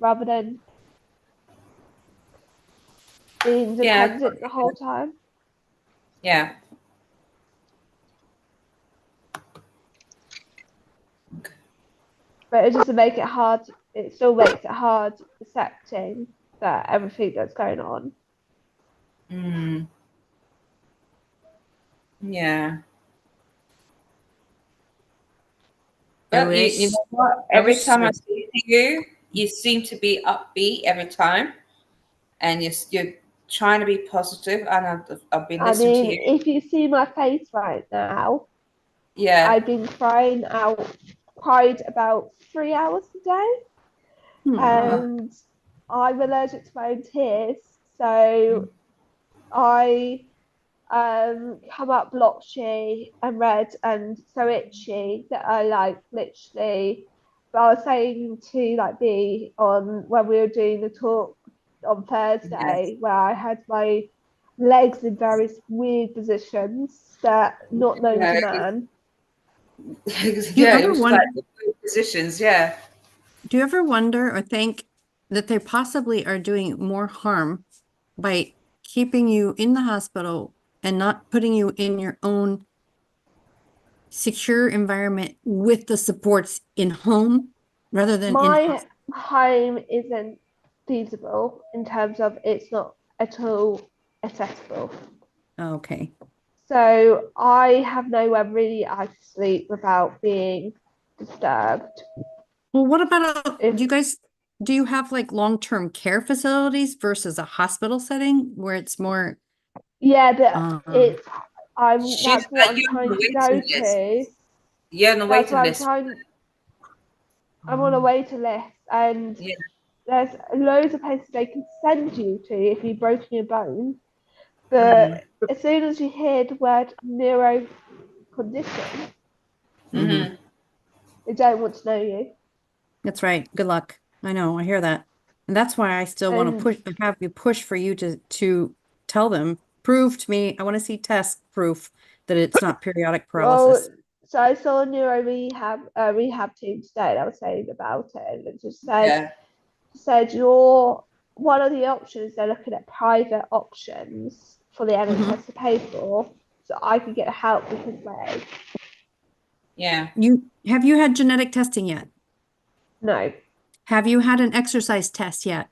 rather than being Yeah. dependent the whole time. Yeah. But it doesn't make it hard. It still makes it hard accepting that everything that's going on. Mm. Yeah. But you know what? Every time I speak to you, you seem to be upbeat every time, and you're trying to be positive. And I've been I listening to mean, you. if you see my face right now, Yeah. I've been cried about 3 hours a day, Oh, and I'm allergic to my own tears, so I come up blotchy and red and so itchy that I like literally. But I was saying to like B on when we were doing the talk on yes. Thursday where I had my legs in various weird positions that not known Yeah. to man. Do you Yeah. It ever was wonder? like the good positions. Yeah. Do you ever wonder or think that they possibly are doing more harm by keeping you in the hospital and not putting you in your own secure environment with the supports in home rather than in My hospital? home isn't feasible in terms of it's not at all accessible. Okay. So I have nowhere really I can sleep without being disturbed. Well, what about, If do you have like long-term care facilities versus a hospital setting where it's more, yeah, but um, it's I'm She's that's what I'm you're on trying the to go waiting list. to. You're on the That's what waiting I'm list. trying. I'm on a waiting list, and Yeah. there's loads of places they can send you to if you've broken your bone. Mm-hmm. But as soon as you hear the word neuro condition, Mm-hmm. they don't want to know you. that's right. Good luck. I know, I hear that. And that's why I still want to And have you push for you to tell them, prove to me, I want to see test proof that it's not periodic well, paralysis. so I saw a neuro rehab team today that was saying about it, and it just Yeah. said you're one of the options. They're looking at private options for the NHS to pay for, so I could get help with his leg. Yeah. Have you had genetic testing yet? No, Have you had an exercise test yet?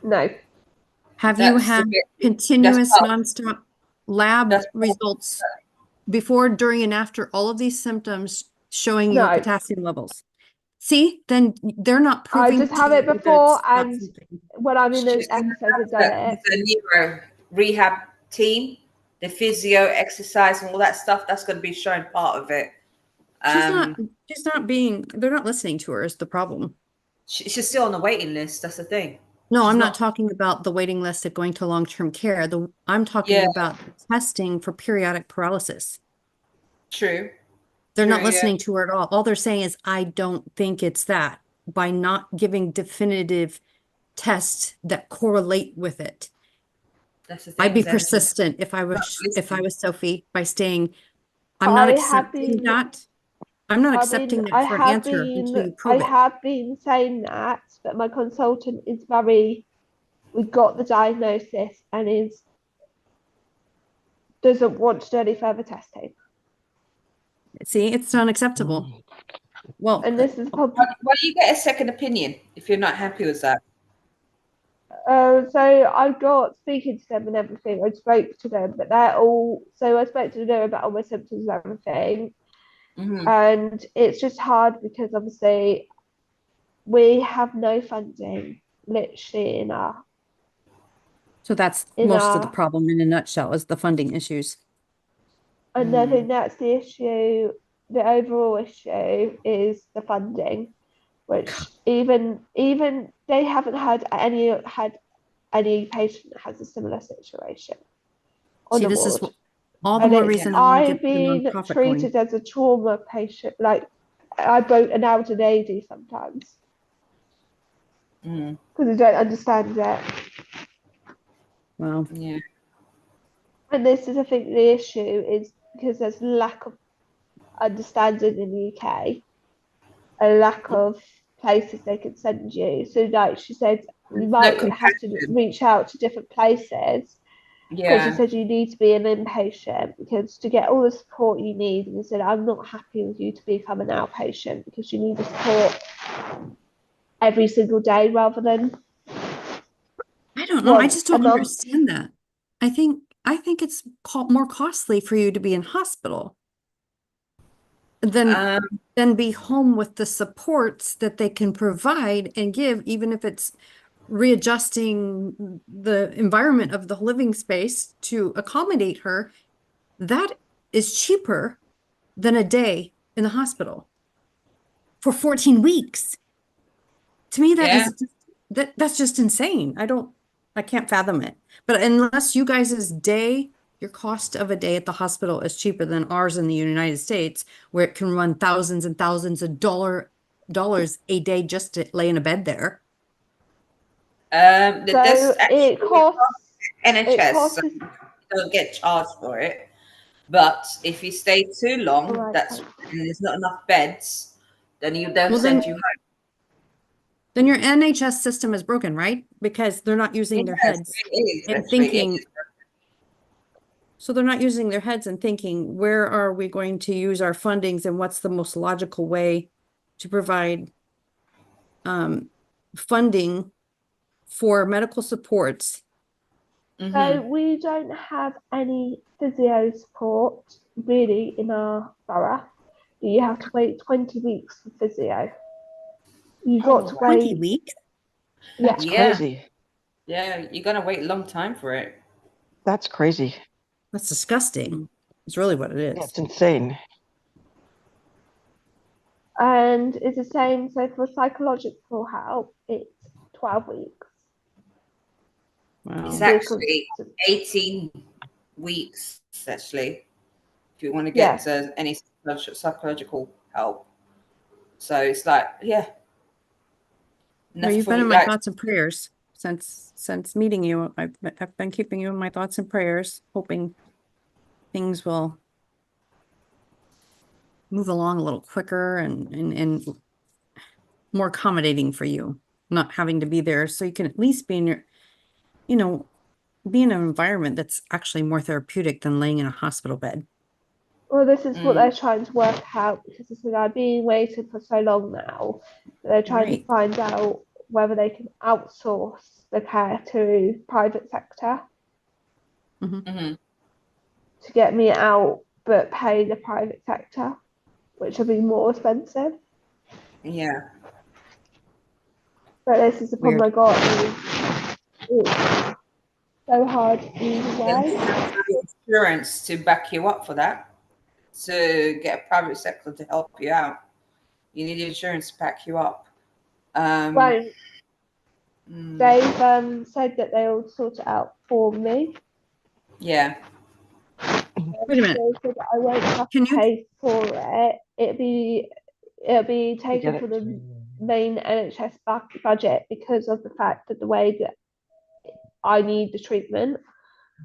no, Have you That's the had bit. That's continuous part. nonstop lab That's part. results before, during, and after all of these symptoms showing your no. potassium levels? See, then they're not I proving just to have it you that before, it's not and something. when I'm in the She's gonna episode, I've done have to it. with the neuro rehab team, the physio, exercise, and all that stuff. That's going to be showing part of it. She's not, Um, they're not listening to her is the problem. she's still on the waiting list. That's the thing. No, She's I'm not not. talking about the waiting list of going to long-term care. I'm talking Yeah. about testing for periodic paralysis. True. They're True. not Yeah. listening to her at all. All they're saying is, I don't think it's that, by not giving definitive tests that correlate with it. That's the I'd thing. be Then she's persistent not if I listening. was Sophie by saying, I'm not I have accepting been that. I'm not accepting that for an answer until you I prove it. have been saying that, but my consultant is very. We got the diagnosis and is doesn't want to do any further testing. See, it's unacceptable. Well, And this is Why, probably why do you get a second opinion if you're not happy with that? so I got speaking to them and everything. I spoke to them, but they're all so I spoke to them about all my symptoms and everything. Mm-hmm. And it's just hard because obviously we have no funding literally so that's in most of the our problem in a nutshell is the funding issues. and I think that's the issue. The overall issue is the funding, which even they haven't had any patient that has a similar situation on See, the this is ward. all the And more it's reason I want to I've get the been nonprofit going. treated as a trauma patient. Like I vote an out an AD sometimes Mm. because I don't understand it. Well, Yeah. And this is, I think, the issue is because there's lack of understanding in the UK, a lack of places they could send you. So like she said, you No might have to compassion. reach out to different places. Because she Yeah. said you need to be an inpatient because to get all the support you need, and he said I'm not happy with you to become an outpatient because you need the support every single day rather than I don't know. I just once a don't month. understand that. I think it's more costly for you to be in hospital than Um, than be home with the supports that they can provide and give, even if it's readjusting the environment of the living space to accommodate her. That is cheaper than a day in the hospital for 14 weeks. To me, that yeah. is that's just insane. I can't fathom it. But unless you guys' your cost of a day at the hospital is cheaper than ours in the United States, where it can run thousands and thousands of dollars a day just to lay in a bed there. This So actually it NHS, so costs you don't get charged for it. But if you stay too long, right. and there's not enough beds, then they'll Well, send you home. then your NHS system is broken, right? Because they're not using their Yes, heads it is and actually. It thinking. is. So they're not using their heads and thinking, where are we going to use our fundings and what's the most logical way to provide funding for medical supports. So we don't have any physio support really in our borough. You have to wait 20 weeks for physio. You got to 20 wait. weeks? Yeah. That's crazy. Yeah, you're gonna wait a long time for it. That's crazy. That's disgusting. It's really what it Yeah, is. it's insane. And it's the same. So for psychological help, it's 12 weeks. It's Wow. actually 18 weeks, actually, if you want to Yeah. get any psychological help. So it's like, yeah. Well, you've been in my thoughts and prayers since meeting you. I've been keeping you in my thoughts and prayers, hoping things will move along a little quicker and more accommodating for you, not having to be there, so you can at least be in your, be in an environment that's actually more therapeutic than laying in a hospital bed. Well, this is what they're trying to work out because this is I've been waiting for so long now. They're trying to find out whether they can outsource the care to private sector to get me out, but pay the private sector, which will be more expensive. Yeah. But this is the problem I got. It's so hard either way. Insurance to back you up for that, to get a private sector to help you out. You need insurance to back you up. They've said that they'll sort it out for me. Yeah. Wait a minute. So that I won't have to pay for it. It'll be taken from the main NHS budget because of the fact that the way that I need the treatment,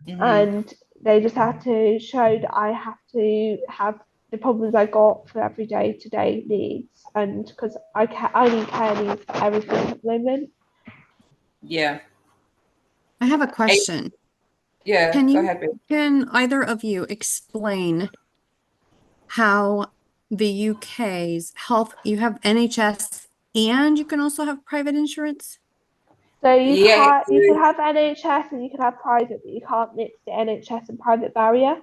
and they just have to show that I have to have the problems I got for every day-to-day needs, and because I need care needs for everything at the moment. Yeah. I have a question. Yeah, go ahead, babe. Can either of you explain how the UK's health, you have NHS and you can also have private insurance? So you can have NHS and you can have private, but you can't mix the NHS and private barrier.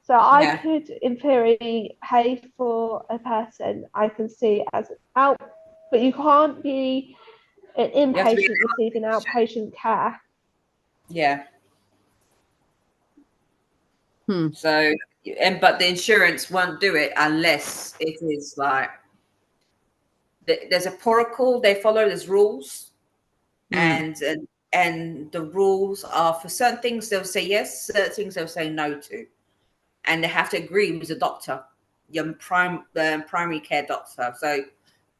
So I could, in theory, pay for a person I can see as out, but you can't be an inpatient receiving outpatient care. Yeah. So, but the insurance won't do it unless it is like there's a protocol they follow. There's rules, and the rules are for certain things they'll say yes, certain things they'll say no to, and they have to agree with the doctor, your primary care doctor. So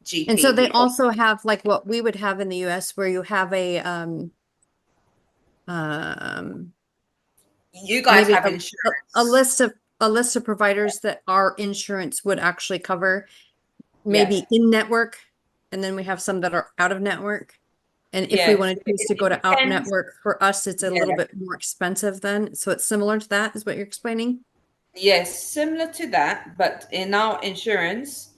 GP. And so they also have like what we would have in the US, where you have a you guys have insurance. A list of providers that our insurance would actually cover, maybe in network and then we have some that are out of network. And if we Yes, want to choose to go to out depends. network, for us, it's a Yeah. little bit more expensive then. So it's similar to that, is what you're explaining? Yes, similar to that, but in our insurance,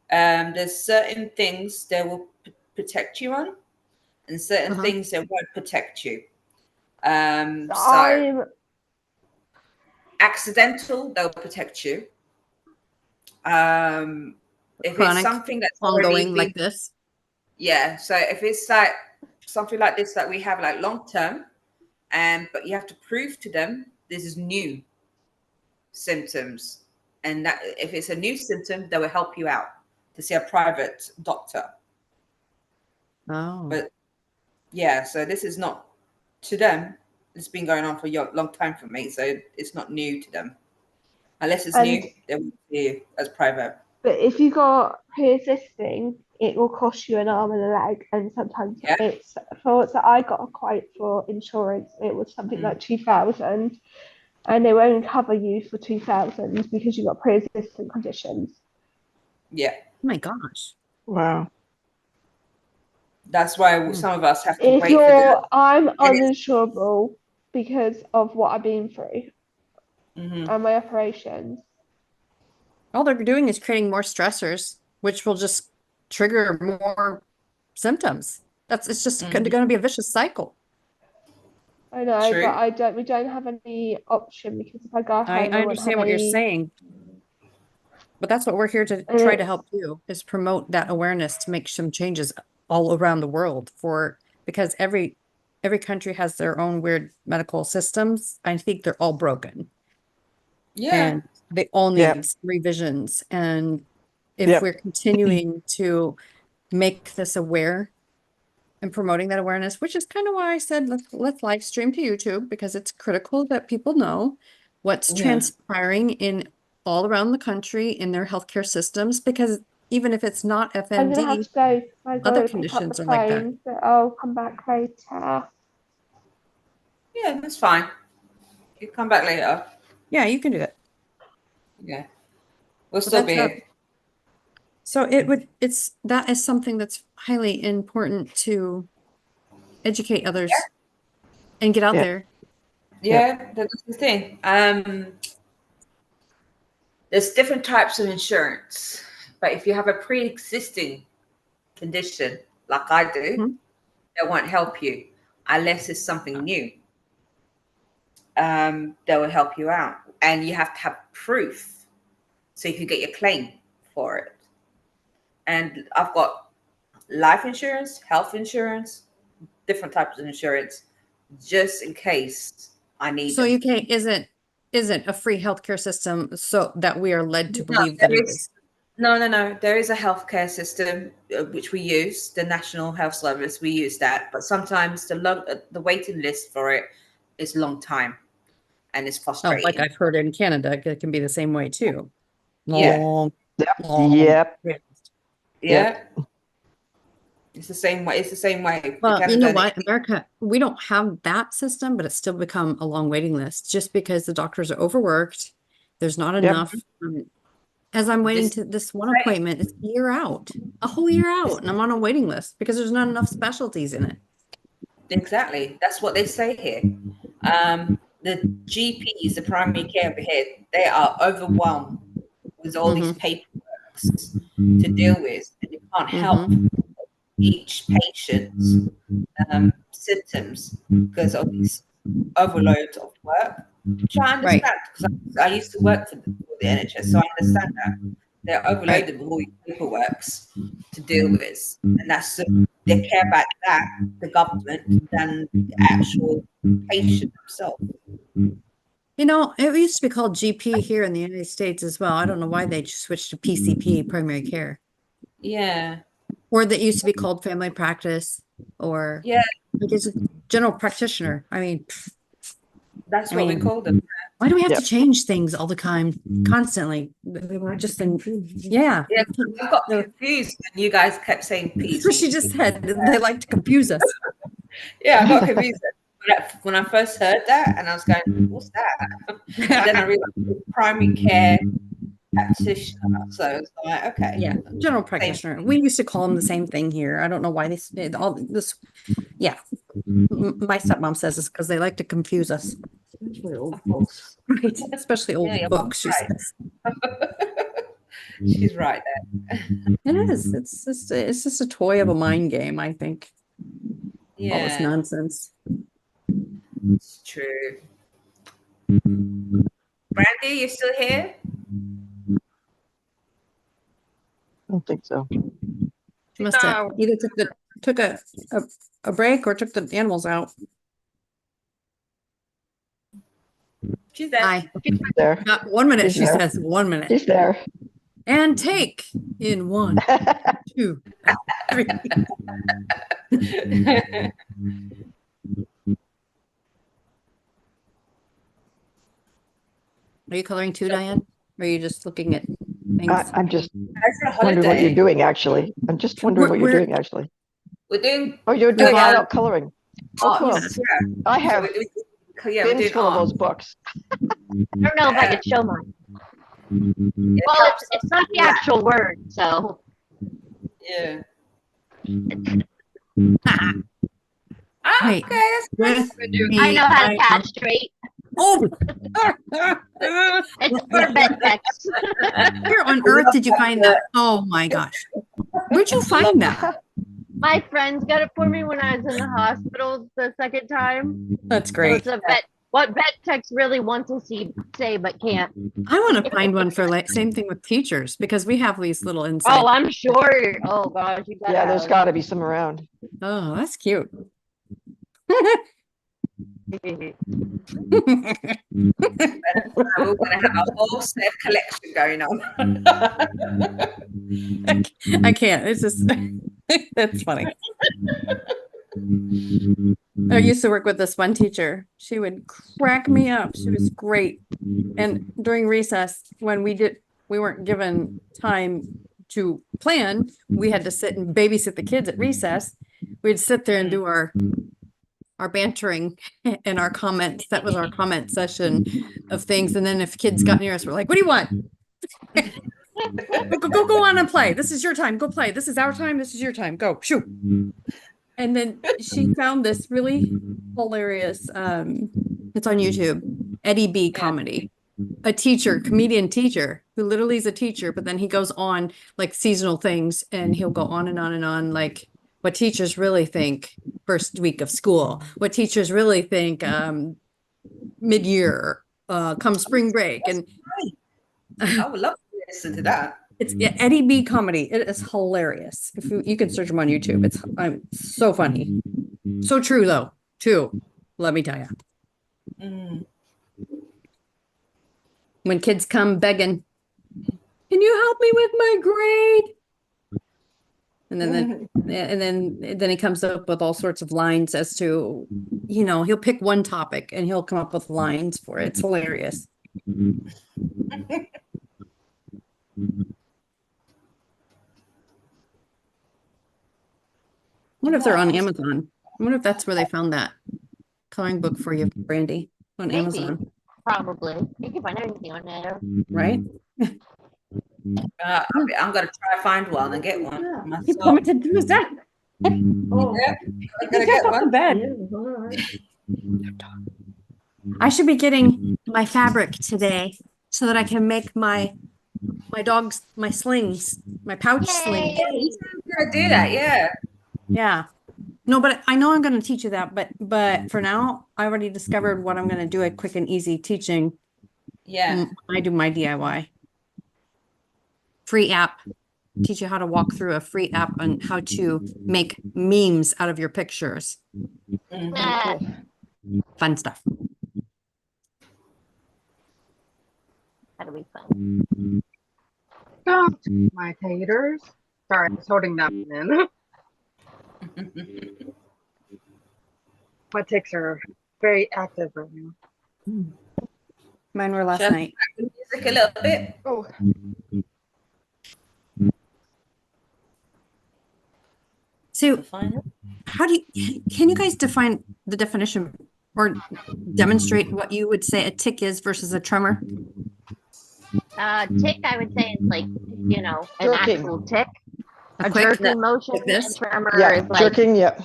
there's certain things they will protect you on, and certain things they won't protect you. So So I'm accidental, they'll protect you. If it's Chronic, something that's already ongoing been, like this. yeah. So if it's like something like this that we have like long term, but you have to prove to them this is new symptoms, and that if it's a new symptom, they will help you out to see a private doctor. Oh. But yeah, so this is not to them. It's been going on for a long time for me, so it's not new to them. Unless it's new, they will see you as private. But if you got pre-existing, it will cost you an arm and a leg, and sometimes Yeah. it's for. So I got a quote for insurance. It was something like 2,000, and they won't cover you for 2,000 because you got pre-existing conditions. Yeah. Oh my gosh. Wow. That's why some of us have to If wait for I'm it's- uninsurable because of what I've been through Mhm. and my operations. All they're doing is creating more stressors, which will just trigger more symptoms. It's just going to be a vicious cycle. I know, True. but we don't have any option because if I go home, I I won't understand have what you're any. saying, but that's what we're here to And try to it's- help do, is promote that awareness to make some changes all around the world because every country has their own weird medical systems. I think they're all broken. Yeah. And they all need Yep. revisions. And if Yep. we're continuing to make this aware and promoting that awareness, which is kind of why I said let's live stream to YouTube, because it's critical that people know what's Yeah. transpiring in all around the country in their healthcare systems, because even if it's not I'm gonna have FND, to go. I other gotta pick up conditions the are like that. phone, but I'll come back later. Yeah, that's fine. You come back later. Yeah, you can do it. Yeah. We'll But still be that's here. So that is something that's highly important to educate others and get out Yeah. there. Yeah, that's the thing. There's different types of insurance, but if you have a pre-existing condition, like I do, Mhm. they won't help you unless it's something new. They will help you out, and you have to have proof so you can get your claim for it. And I've got life insurance, health insurance, different types of insurance, just in case I need So them. UK isn't a free healthcare system, so that we are led to No, believe that there it is- is. No. There is a healthcare system which we use, the National Health Service. We use that, but sometimes the waiting list for it is a long time, and it's Oh, frustrating. like I've heard in Canada, it can be the same way too. Yeah. Long, Yep. long. Yep. Yeah, it's the same way. It's the same way. Well, you Canada know and what? America, we don't have that system, but it's still become a long waiting list just because the doctors are overworked. There's not Yep. enough. As I'm waiting This- to this one appointment, it's a year out, a whole year out, and I'm on a waiting list because there's not enough specialties in it. Exactly. That's what they say here. The GPs, the primary care head, they are overwhelmed with all these paperworks to deal with, and they can't help each patient's symptoms because of these overload of work. Which I understand because I used to work for the NHS, so I understand that they're overloaded with all these paperworks to deal with, and they care about that, the government, than the actual patient themselves. You know, it used to be called GP here in the United States as well. I don't know why they just switched to PCP, primary care, Yeah, or that used to be called family practice, or yeah, like it's a general practitioner. I mean, that's I what we mean, call them. why do we have Yep. to change things all the time, constantly? We're just yeah. Yeah, I got confused when you guys kept saying That's what she PCP. just said. They like to confuse us. Yeah, I got confused when I first heard that, and I was going, "What's that?" And then I realized it's primary care practitioner. So it's like, okay. Yeah, general practitioner. We used to call them the same thing here. I don't know why all this. Yeah, my stepmom says it's because they like to confuse us. Especially old folks. Right, especially old Yeah, your books. She mom's says She's right there. it is. It's just a toy of a mind game. I think all this Yeah, nonsense. it's true. Brandy, you still here? I don't think so. She must have either took a break or took the animals out. She's there. Hi. She's there. Not 1 minute, She's she there. says 1 minute. She's there. And take in 1, 2, 3. Are you coloring too, Diane? Or are you just looking at things? I'm just That's a wondering what you're holiday. doing, actually. I'm just wondering what you're We're- doing, actually. We're doing Oh, you're doing yeah. adult coloring. Oh, cool. arts. Yeah. I So have we're doing, yeah, we're bins doing full of art. those books. I don't know if I could show mine. It Well, helps it's us. not the actual word, so. Yeah. Wait. Okay, that's nice. With I know how to me, castrate. Oh! It's for vet techs. Where on earth did you find that? Oh my gosh. Where'd you find that? My friends got it for me when I was in the hospital the second time. That's So great. it's a what vet techs really want to say but can't. I want to find one for same thing with teachers because we have these little inside. Oh, I'm sure. Oh gosh, you gotta Yeah, there's have- got to be some around. Oh, that's cute. We're going to have a whole set collection going on. I can't. It's just that's funny. I used to work with this one teacher. She would crack me up. She was great. And during recess, when we weren't given time to plan, we had to sit and babysit the kids at recess. We'd sit there and do our bantering and our comments. That was our comment session of things. And then if kids got near us, we're like, what do you want? Go on and play. This is your time. Go play. This is our time. This is your time. Go shoot. And then she found this really hilarious, it's on YouTube, Eddie B comedy, a comedian teacher who literally is a teacher, but then he goes on like seasonal things and he'll go on and on and on, like what teachers really think first week of school, what teachers really think mid-year, come spring break. And I would love to listen to that. it's Eddie B comedy. It is hilarious. If you can search him on YouTube, it's so funny, so true though. Too, let me tell you. Mm. When kids come begging, can you help me with my grade? And then he comes up with all sorts of lines as to, he'll pick one topic and he'll come up with lines for it. It's hilarious. I wonder if they're on Amazon. I wonder if that's where they found that coloring book for you, Brandy, on Maybe. Amazon, Probably. You can find anything on there. right? I'm going to try to find one and get one. He myself. promised to do that. Yeah, I'm going to Get get off the one. bed. I should be getting my fabric today so that I can make my slings, my pouch slings. I'm going to do that, yeah. Yeah. No, but I know I'm going to teach you that, but for now, I already discovered what I'm going to do, a quick and easy teaching. Yeah. I do my DIY. Free app. Teach you how to walk through a free app on how to make memes out of your pictures. Mhm. Ah, Fun stuff. that'll be fun. Don't, my taters. Sorry, I was holding that one in. My ticks are very active right now. Mine were last Shall I night. back the music a little bit? Oh, So Define it. can you guys define the definition or demonstrate what you would say a tick is versus a tremor? Tick, I would say, is like, you know, an Jerking. actual tick. A A quick, jerking motion, like this? and tremor Yeah, is like jerking, yep,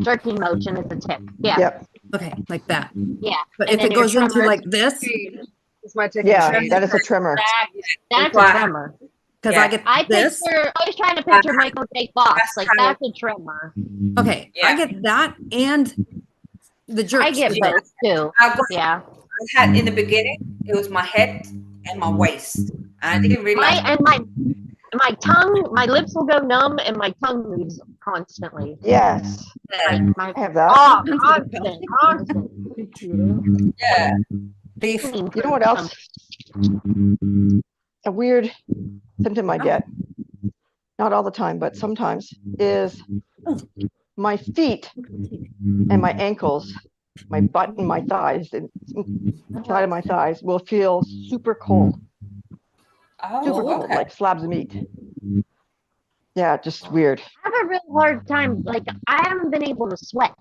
jerking motion is a tick. Yeah, yep. okay, like that. yeah. But And if then it your goes into tremor like this, It's my tick. Yeah, and that is a tremor. that's a Wow. tremor. because Yeah. I get I this. was trying to picture Michael J. Fox. That's Like, how- that's a tremor. Okay, I Yeah. get that and the jerks. I get as both well. too. I got Yeah. I had in the beginning, it was my head and my waist. I didn't realize. My tongue, my lips will go numb and my tongue moves constantly. Yes, Like, I have that. oh, constant. Yeah. Beef. You know what else? A weird symptom I get, not all the time, but sometimes, is my feet and my ankles, my butt and my thighs, and inside of my thighs will feel super cold, super Oh, cold, okay. like slabs of meat. Yeah, just weird. I have a real hard time. Like, I haven't been able to sweat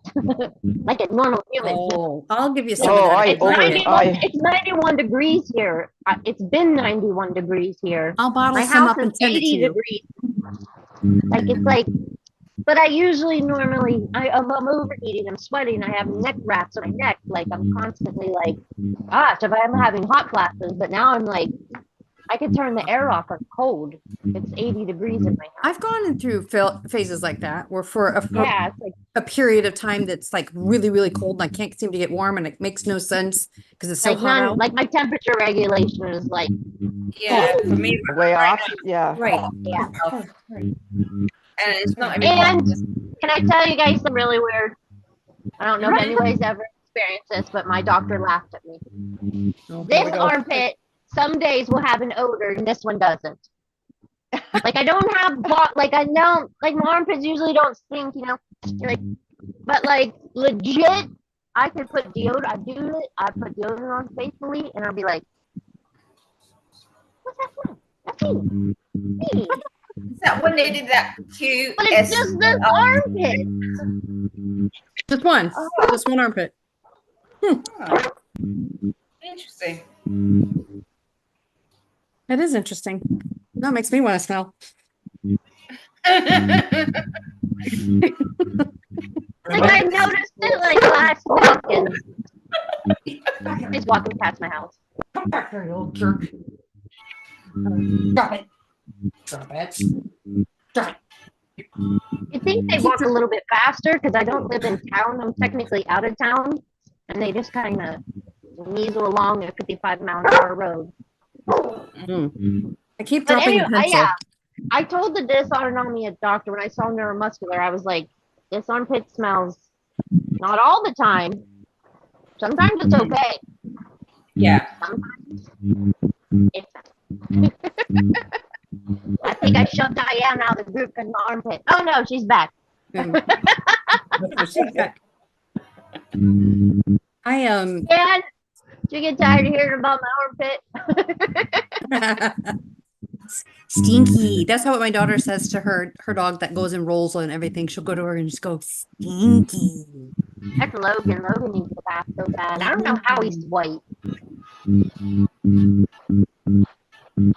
like a normal human. Oh, I'll give you some Oh, of that. I if you like it. It's 91 degrees here. It's been 91 degrees here. I'll bottle My some house up and is send it to 80 you. degrees. Like, it's like, but I usually normally, I'm overeating, I'm sweating, I have neck wraps on my neck. Like, I'm constantly like, gosh, if I'm having hot flashes, but now I'm like, I could turn the air off. It's cold. It's 80 degrees in my house. I've gone through phases like that where for Yeah, it's like a period of time that's like really, really cold and I can't seem to get warm and it makes no sense because it's so hot out. like my temperature regulation is like, Yeah, for me, Way off. Yeah. Right. yeah. and it's not even And can I tell you guys something really weird? I don't know if anybody's ever experienced this, but my doctor laughed at me. Oh, This here we go. armpit, some days will have an odor, and this one doesn't. Like, I don't have, like, I know, like, my armpits usually don't stink, you know, like, but like, legit, I could put deodorant, I put deodorant on faithfully, and I'll be like, what's that smell? That's me. Me. is that when they did that QS? But it's just this armpit. Just one. Oh. Just one armpit. Oh, interesting. That is interesting. That makes me want to smell. Like, I noticed it like last week, and he's walking past my house. Come back here, you old jerk. Drop it. Drop it. Drop it. You think they walk a little bit faster because I don't live in town. I'm technically out of town, and they just kind of weasel along a 55-mile-an-hour road. I keep But dropping anyway, the pencil. I told the dysautonomia doctor when I saw neuromuscular, I was like, this armpit smells not all the time. Sometimes it's okay. Yeah. Sometimes it's I think I shoved Diane out of the group in my armpit. Oh no, she's back. I And did you get tired of hearing about my armpit? Stinky. That's how my daughter says to her dog that goes and rolls and everything. She'll go to her and just go stinky. That's Logan. Logan needs the bath so bad. I don't know how he's white.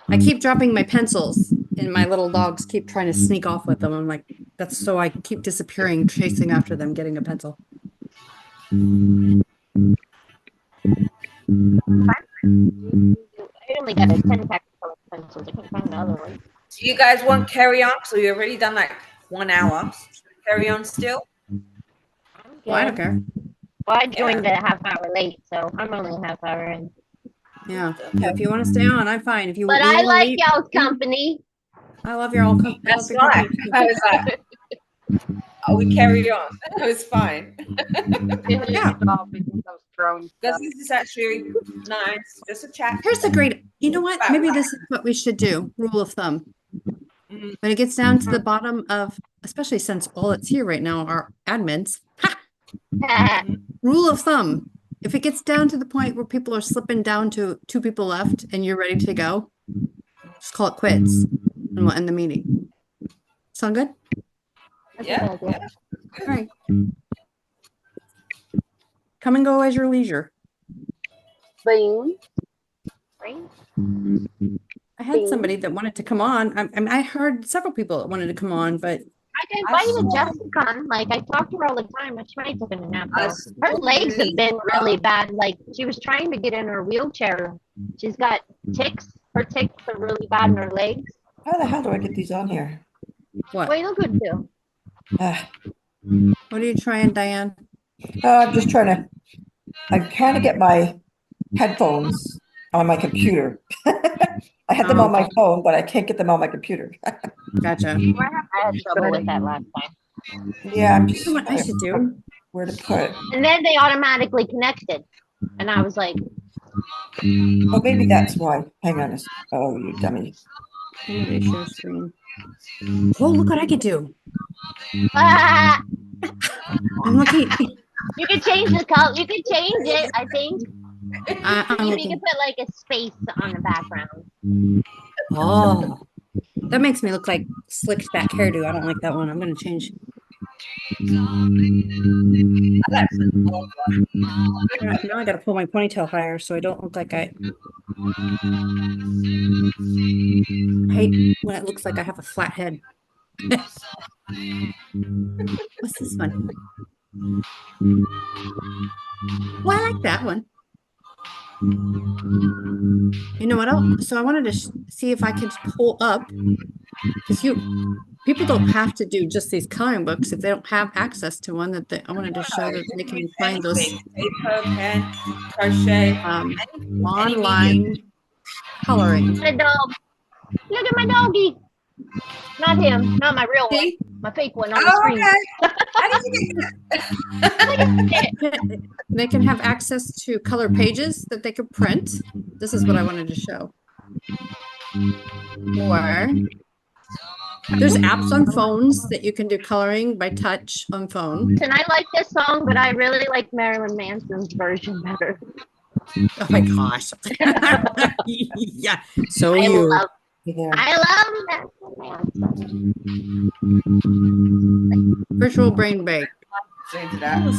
I keep dropping my pencils and my little dogs keep trying to sneak off with them. I'm like, that's so I keep disappearing, chasing after them, getting a pencil. I only got a 10-pack of pencils. I can't find the other one. Do you guys want carry on? So you've already done like 1 hour. Carry on still? Well, I don't care. Well, I joined a half-hour late, so I'm only a half hour in. Yeah. If you want to stay on, I'm fine. If you But you I wanna like leave- y'all's company. I love your all company. That's right. I was like, oh, we carry on. That was fine. Yeah. Because this is actually nice. Just a chat. Here's a great, you know what? Maybe this is what we should do. Rule of thumb. Mhm. When it gets down to the bottom of, especially since all that's here right now are admins. Ha! Rule of thumb. If it gets down to the point where people are slipping down to 2 people left and you're ready to go, just call it quits and we'll end the meeting. Sound good? Yeah. All right. Come and go as your leisure. Boom. Right? I had somebody that wanted to come on. I mean, I heard several people that wanted to come on, but I can invited Jessica. Like I talk to her all the time, but she might have been a nap though. Her legs have been really bad. Like she was trying to get in her wheelchair. She's got ticks. Her ticks are really bad in her legs. How the hell do I get these on here? what? Well, you look good too. What are you trying, Diane? I'm just trying to, I'm trying to get my headphones on my computer. I had them on my phone, but I can't get them on my computer. Gotcha. I had trouble with that last time. Yeah, I'm just You know what I should do? where to put it. And then they automatically connected. And I was like, Oh, maybe that's why. Hang on a second. Oh, you dummy. Somebody share screen. Oh, look what I could do. ah! I'm looking. You can change the color. You can change it, I think. I'm You looking. can put like a space on the background. Oh, that makes me look like slicked back hairdo. I don't like that one. I'm gonna change. Now I gotta pull my ponytail higher so I don't look like I hate when it looks like I have a flat head. What's this one? Well, I like that one. You know what? So I wanted to see if I could pull up, because people don't have to do just these coloring books if they don't have access to one. I wanted to show that they can find those Paper, pen, crochet, online coloring. The dog. Look at my doggy. Not him. Not my real one. My fake one on the screen. They can have access to color pages that they could print. This is what I wanted to show. Or there's apps on phones that you can do coloring by touch on phone. And I like this song, but I really like Marilyn Manson's version better. Oh my gosh. Yeah. So I love Marilyn Manson. Virtual brain break.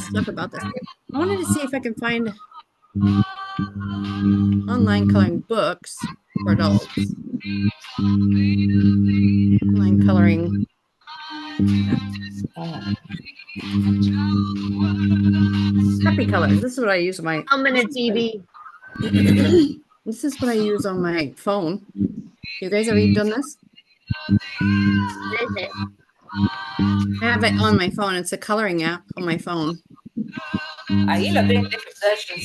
Stuff about this. I wanted to see if I can find online coloring books for adults. Online coloring. Happy colors. This is what I use on my. I'm in a TV. This is what I use on my phone. You guys ever done this? What is it? I have it on my phone. It's a coloring app on my phone. Ahí lo tienen different versions.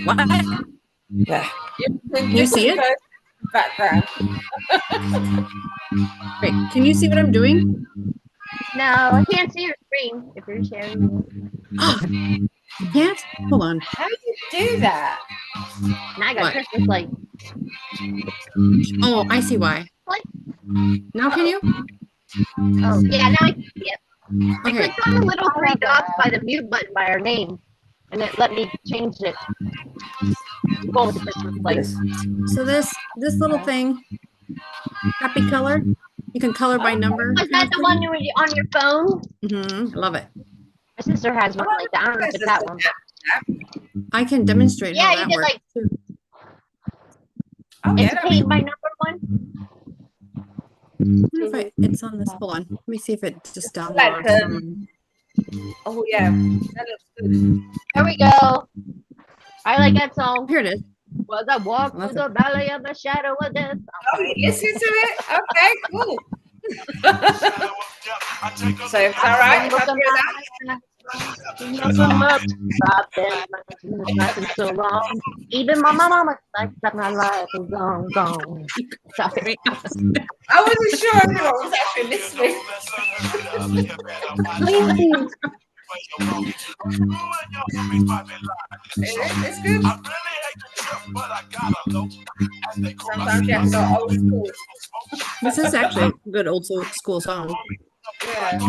What? Yeah. Can you see it? Background. Wait, can you see what I'm doing? No, I can't see your screen if you're sharing. You can't? Hold on. How do you do that? And I got What? Christmas lights. Oh, I see why. What? Now can you? Oh, yeah, now I can see it. I Okay. clicked on the little three dots by the mute button by our name, and it let me change it. Go with the Christmas lights. So this little thing, happy color. You can color by number. Was that the one you were on your phone? I love it. My sister has one like that. I don't know if it's that one. I can demonstrate Yeah, how you that did works. like too. Oh, it's yeah, paint by number one. I wonder if it's on this. Hold on. Let me see if it just like, downloads. oh, yeah. That looks good. There we go. I like that song. Here it is. Was I walk through the valley of the shadow of death? Oh, you listen to it? Okay, cool. So it's all right if I do that? Nothing so long. Even my mama like that my life is gone, gone. Sorry. I wasn't sure if I was actually listening. It's good. Sometimes you have to go old school. This is actually a good old school song. Yeah.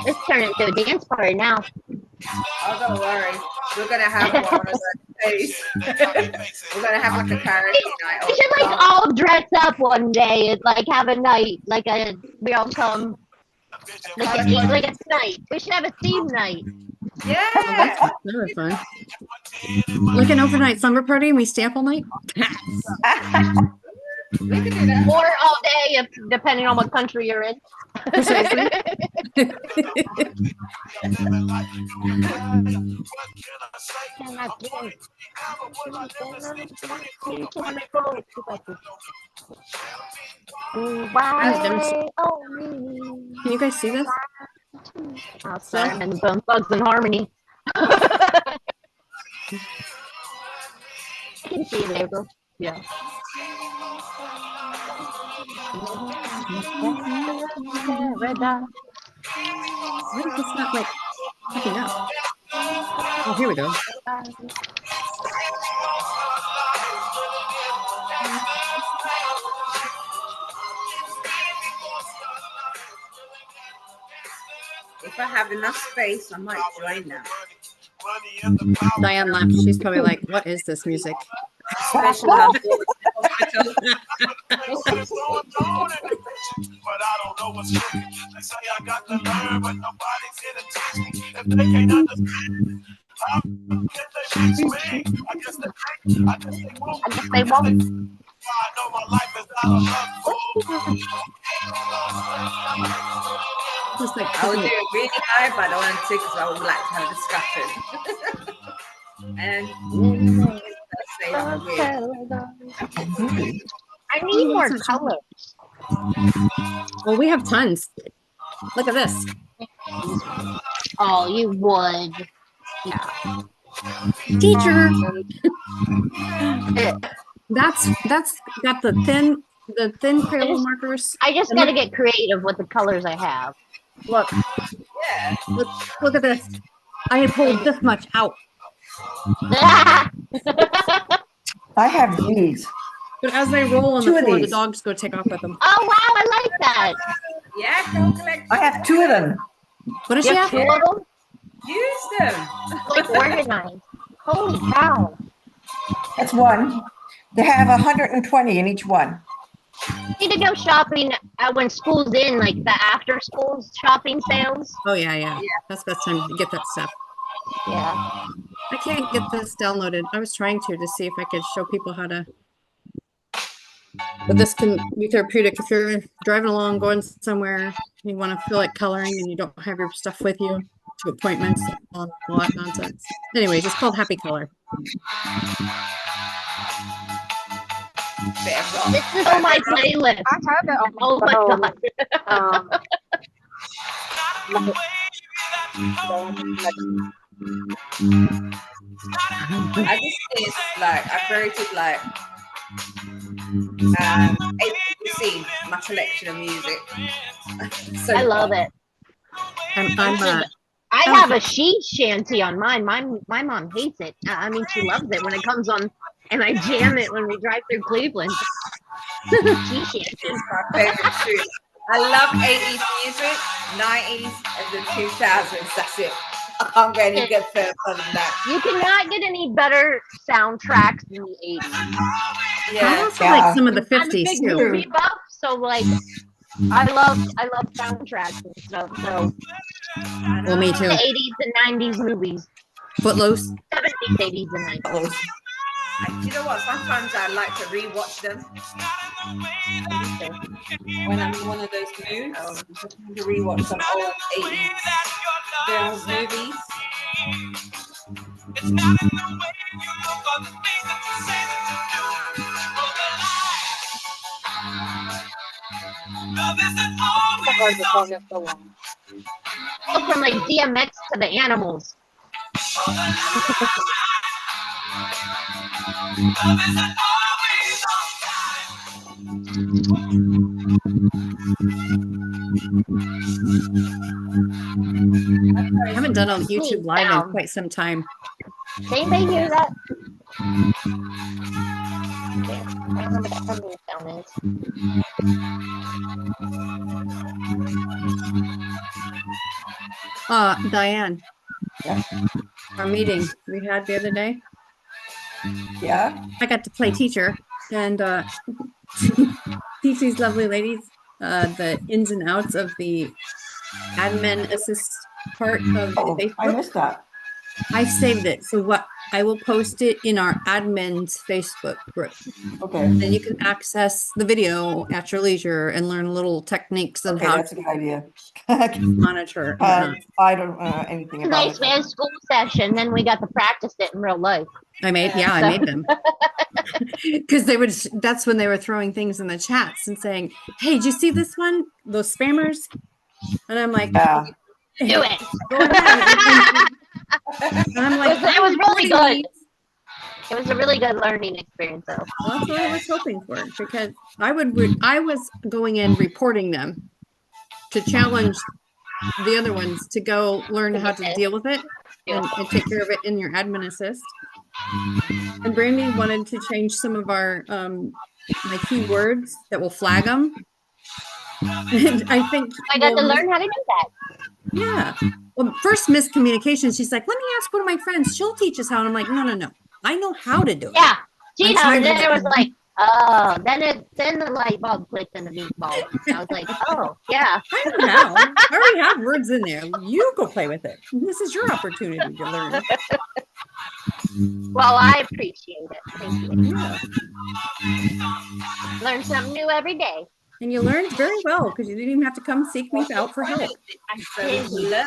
This turned into a dance party now. Oh, don't worry. We're gonna have one of those days. We're gonna have like a karaoke night. We should like all dress up one day and like have a night, we all come like a night. We should have a theme night. Yeah. That was fun. Like an overnight summer party and we stay up all night? We could do that. Or all day, depending on what country you're in. Precisely. Can you guys see this? Outside and Bone Thugs and Harmony. I can see it, April. Yeah. What if it's not like picking up? Oh, here we go. If I have enough space, I might join now. Diane laughed. She's probably like, what is this music? Especially on the hospital. But I don't know what's true. They say I got the nerve, but nobody's here to teach me. If they can't understand, how can they teach me? I guess they won't. I guess they won't. I know my life is out of luck. Just like I would do it really high, but I don't want to because I would like to have a discussion. And say I'm weird. I need more colors. well, we have tons. Look at this. Oh, you would. Yeah. Teacher. That's got the thin Crayola markers. I just gotta get creative with the colors I have. Look. Yeah. Look at this. I had pulled this much out. I have these. But as they roll on Two the of floor, the these. dogs go take off with them. Oh wow, I like that. Yeah, don't collect. I have two of them. What does she have? Two of them, Use them. like organized. Holy cow! That's one. They have 120 in each one. Need to go shopping when school's in, like the after school shopping sales. Oh yeah. That's the best time to get that stuff. Yeah. I can't get this downloaded. I was trying to see if I could show people how to. But this can be therapeutic if you're driving along, going somewhere, you want to feel like coloring and you don't have your stuff with you to appointments, all that nonsense. Anyways, it's called Happy Color. This is on my playlist. I have it on Oh my god. I just think like I created like ABC, my collection of music. So I love it. I have a she shanty on mine. My mom hates it. I mean, she loves it when it comes on, and I jam it when we drive through Cleveland. She shanty. It's my favorite tune. I love 80s music, 90s, and the 2000s. That's it. I can't get any good further than that. You cannot get any better soundtracks than the 80s. I Yeah. also like some of the I'm a 50s big too. movie buff, so like I love soundtracks and stuff. So Well, me too. the 80s and 90s movies, Footloose. 70s, 80s, and 90s. You know what? Sometimes I like to rewatch them when I'm in one of those moods. To rewatch some old 80s films, movies. Go from like DMX to the Animals. I haven't done a YouTube live in quite some time. Did anybody hear that? Yeah, I don't know what that humming sound is. Diane, Yeah. our meeting we had the other day, Yeah. I got to play teacher and teach these lovely ladies the ins and outs of the admin assist part of Oh, I Facebook. missed that. I saved it. So what I will post it in our admin's Facebook group. Okay. Then you can access the video at your leisure and learn little techniques on Okay, how that's a good idea. to monitor and whatnot. I don't know anything about Nice, it. we had a school session, then we got to practice it in real life. I made them. Because they would, that's when they were throwing things in the chats and saying, hey, did you see this one? Those spammers? And I'm like, Yeah. Do it. go ahead. And I'm like, it was really recording good. these. It was a really good learning experience, though. Well, that's what I was hoping for, because I was going in reporting them to challenge the other ones to go learn how to deal with it and take care of it in your admin assist. And Brandy wanted to change some of our my keywords that will flag them. And I think I got to learn how to do that. yeah. Well, first miscommunication. She's like, let me ask one of my friends. She'll teach us how. And I'm like, no. I know how to do it. Yeah, she knows. And then trying it to- was like, oh, then the light bulb clicked in the meatball. I was like, oh, yeah. I know how. I already have words in there. You go play with it. This is your opportunity to learn. Well, I appreciate it. Thank you. Yeah. Learn something new every day. And you learned very well because you didn't even have to come seek me out for help. So we learn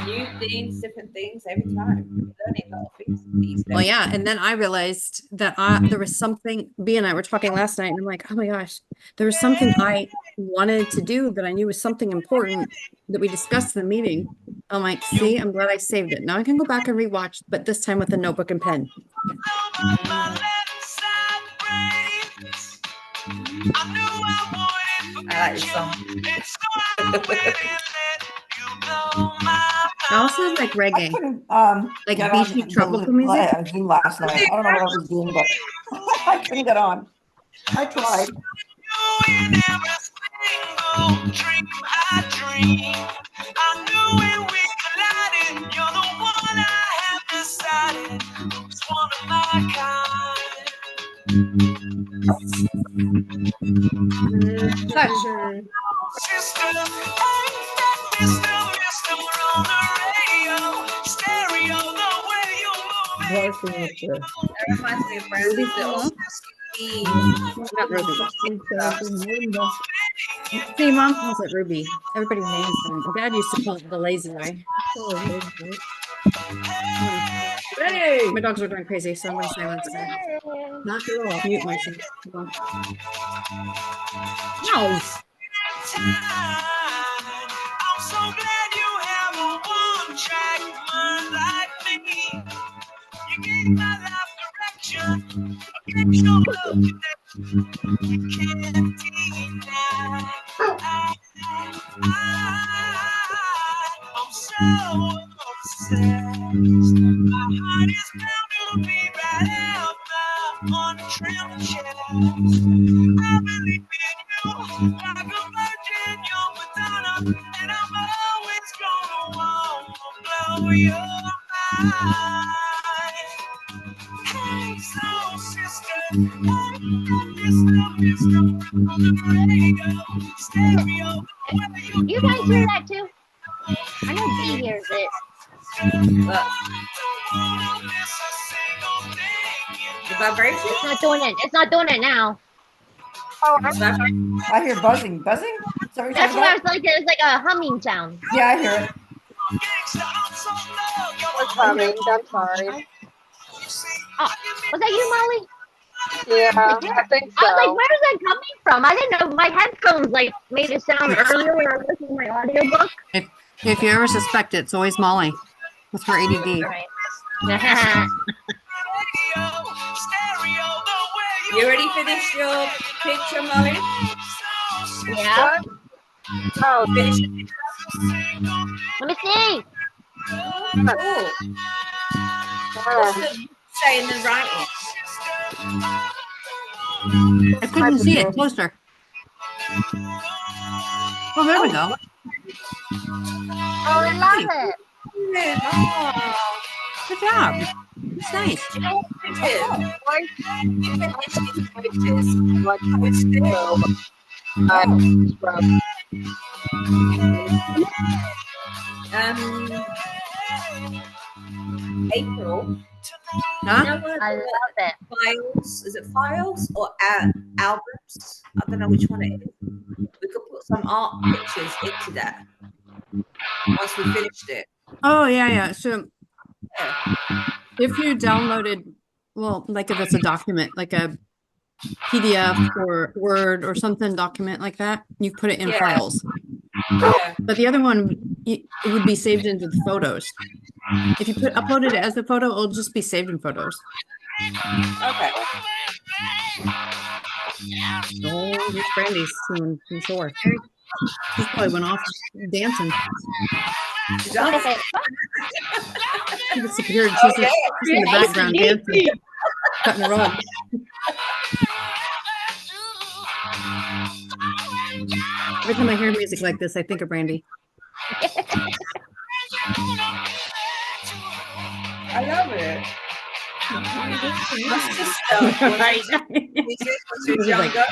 new things, different things every time. Learning a lot of things these days. Well, yeah. And then I realized that there was something, B and I were talking last night, and I'm like, oh my gosh, there was something I wanted to do that I knew was something important that we discussed in the meeting. I'm like, see, I'm glad I saved it. Now I can go back and rewatch, but this time with a notebook and pen. I like this song. I also like reggae. Like get beachy on tropical music. Zoom last night. I don't know what I was doing, but I couldn't get on. I tried. That reminds me of Brandy's little Not Ruby. See, Mom calls it Ruby. Everybody names them. Dad used to call it the lazy eye. Hey! My dogs are going crazy, so I'm going to silence them. Not to mute myself. No. I'm so glad you have a one-track mind like me. You gave my life direction. I gave you love connection. You can't deny. I'm so obsessed. My heart is bound to be right out the untrimmed chest. I believe in you like a virgin young Madonna, and I'm always gonna want to blow your mind. Hey, soul sister, Mr. on the radio, stereo, You guys hear that too? I know B hears it. the vibration. It's not doing it. It's not doing it now. I hear buzzing. Buzzing? Is that what you're That's talking what I about? was like. It's like a humming sound. Yeah, I hear it. What's coming? I'm sorry. Oh, was that you, Molly? Yeah, I think I was like, so. where is that coming from? I didn't know my headphones like made it sound earlier when I was listening to my audiobook. If you ever suspect it, it's always Molly with her ADD. Right. You already finished your picture, Molly? Yeah. Oh, Finish. Let me see. Cool. What's the say in the writing? I couldn't see it closer. Oh, there we go. Oh, I love it. Good job. It's nice. April. Huh? You know what? I love it. Files. Is it files or albums? I don't know which one it is. We could put some art pictures into that once we finished it. Oh, yeah. So if you downloaded, well, like if it's a document, like a PDF or Word or something document like that, you put it in files. Yeah. But the other one, it would be saved into the photos. If you uploaded it as a photo, it'll just be saved in photos. Okay. Oh, here's Brandy's soon, I'm sure. She probably went off dancing. She disappeared. She's just in the background dancing, cutting the rug. Every time I hear music like this, I think of Brandy. I love it. My sister music when she was younger.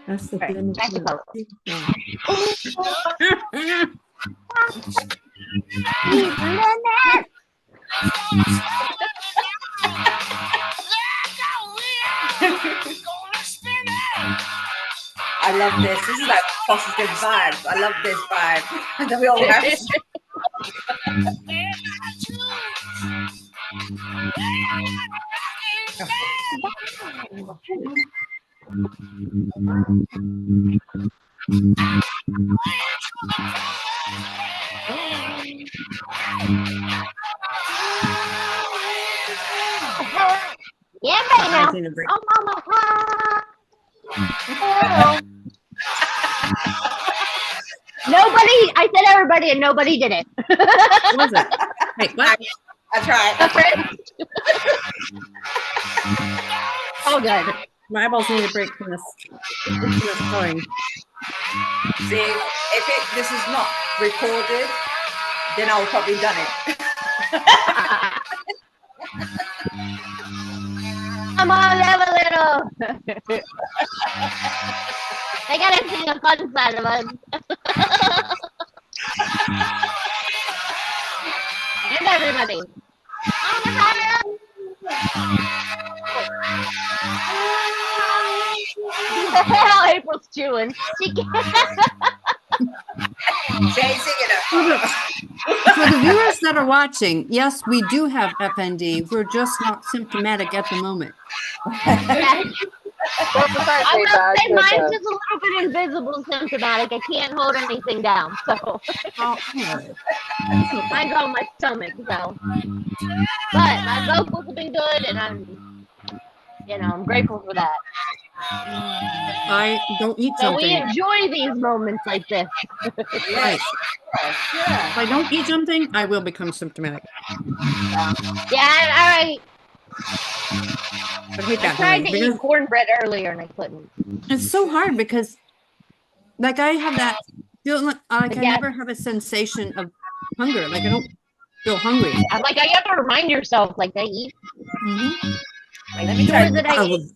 That's the Right, thing. back to color. I love this. This is like positive vibes. I love this vibe. And then we all have Yeah, right now. Oh, mama. Nobody, I said everybody and nobody did it. What was it? Wait, what? I tried. Oh, good. My eyeballs need a break from this going. See, if this is not recorded, then I would probably done it. Come on, live a little. They gotta see the fun side of us. And everybody. Hell, April's chewing. She can't. Chasing it up. For the viewers that are watching, yes, we do have FND. We're just not symptomatic at the moment. I will say mine's just a little bit invisible symptomatic. I can't hold anything down, so mine's on my stomach. So, but my vocals have been good, and I'm grateful for that. I don't eat So something. we enjoy these moments like this. Right. If I don't eat something, I will become symptomatic. Yeah, all right. I hate I that tried to because eat cornbread earlier and I couldn't. it's so hard because, like, I have that feeling like I Yeah. never have a sensation of hunger. Like, I don't feel hungry. I'm like, you have to remind yourself, like, I eat. Let me try. What did I eat?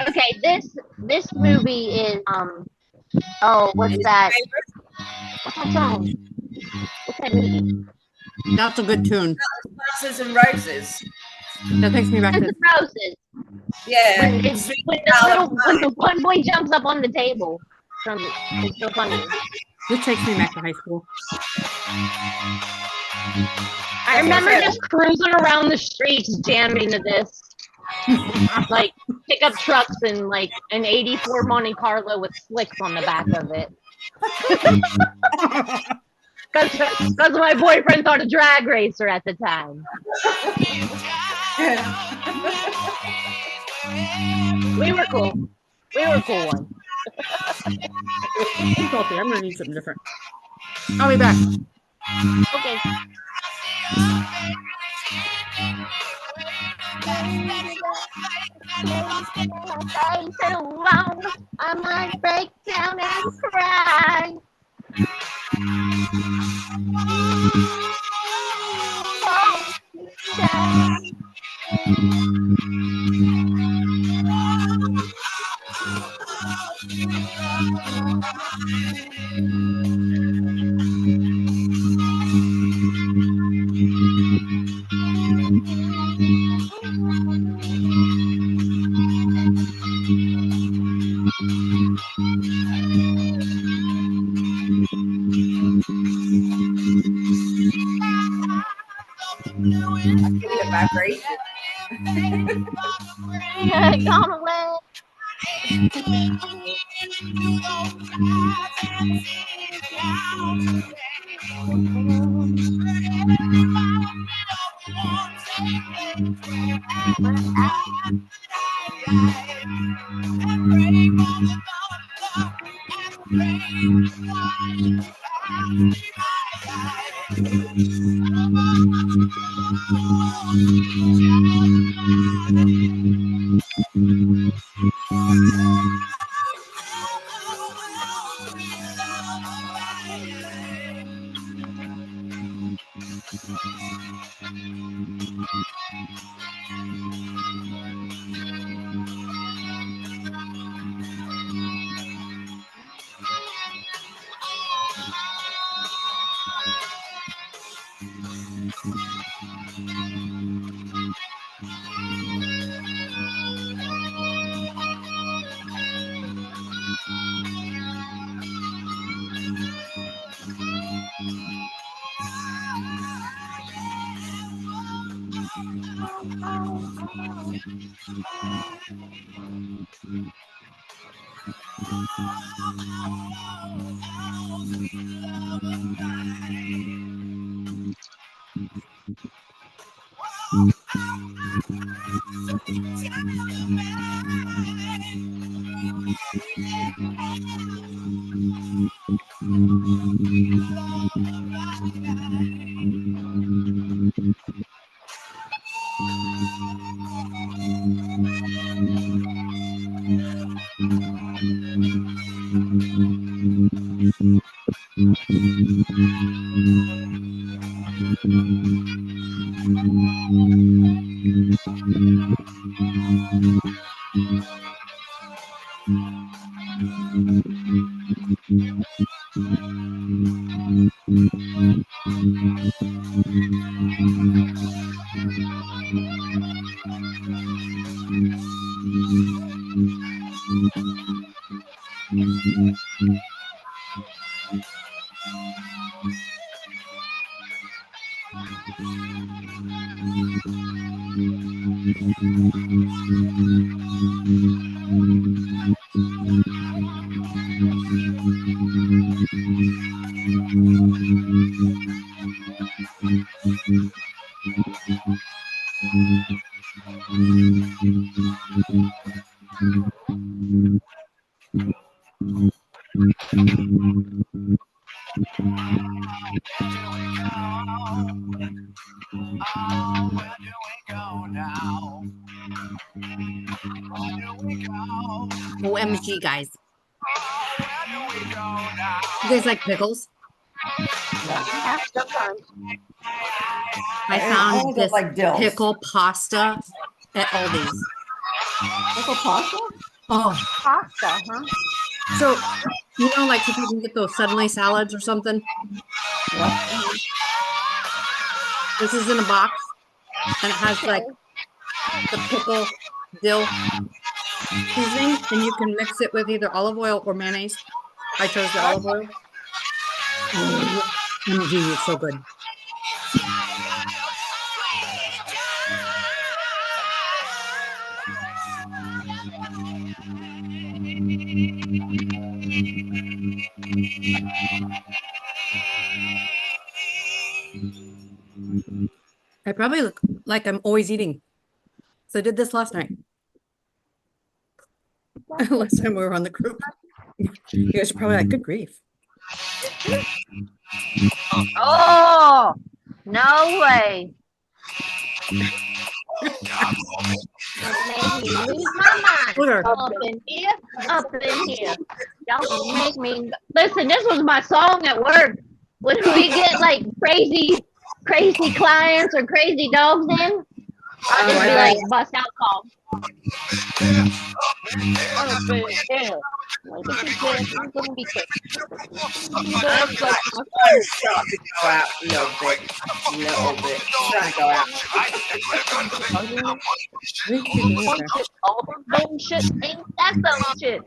Okay, this movie is what's that? What's that song? What's that movie? That's a good tune. Roses and Roses. That takes me back Guns to N' Roses. Yeah. When the one boy jumps up on the table. It's so funny. this takes me back to high school. I remember just cruising around the streets jamming to this. Like pickup trucks and like an 84 Monte Carlo with slicks on the back of it. Because my boyfriend thought a drag racer at the time. We were cool. We were cool ones. I'm salty. I'm gonna need something different. I'll be back. Okay. I might break down and cry. Give it a vibration. Gone away. OMG, guys. You guys like pickles? Yeah, sometimes. I I found always this like dills. pickle pasta at Aldi's. Pickle pasta? Oh, Pasta, huh? so you know, like if you can get those suddenly salads or something. Yeah. This is in a box, and it has like the pickle dill seasoning, and you can mix it with either olive oil or mayonnaise. I chose the olive oil. OMG, it's so good. I probably look like I'm always eating. So I did this last night. Last time we were on the group. You guys are probably like, good grief. Oh, no way. Make me lose my mind. Up in here, up in here. Y'all gonna make me listen. This was my song at work. When we get like crazy clients or crazy dogs in, I'll just be like bust out call. Up in here. I'm gonna be quick. I'm starting to go out a little bit. Trying to go out. All them shit ain't that some shit.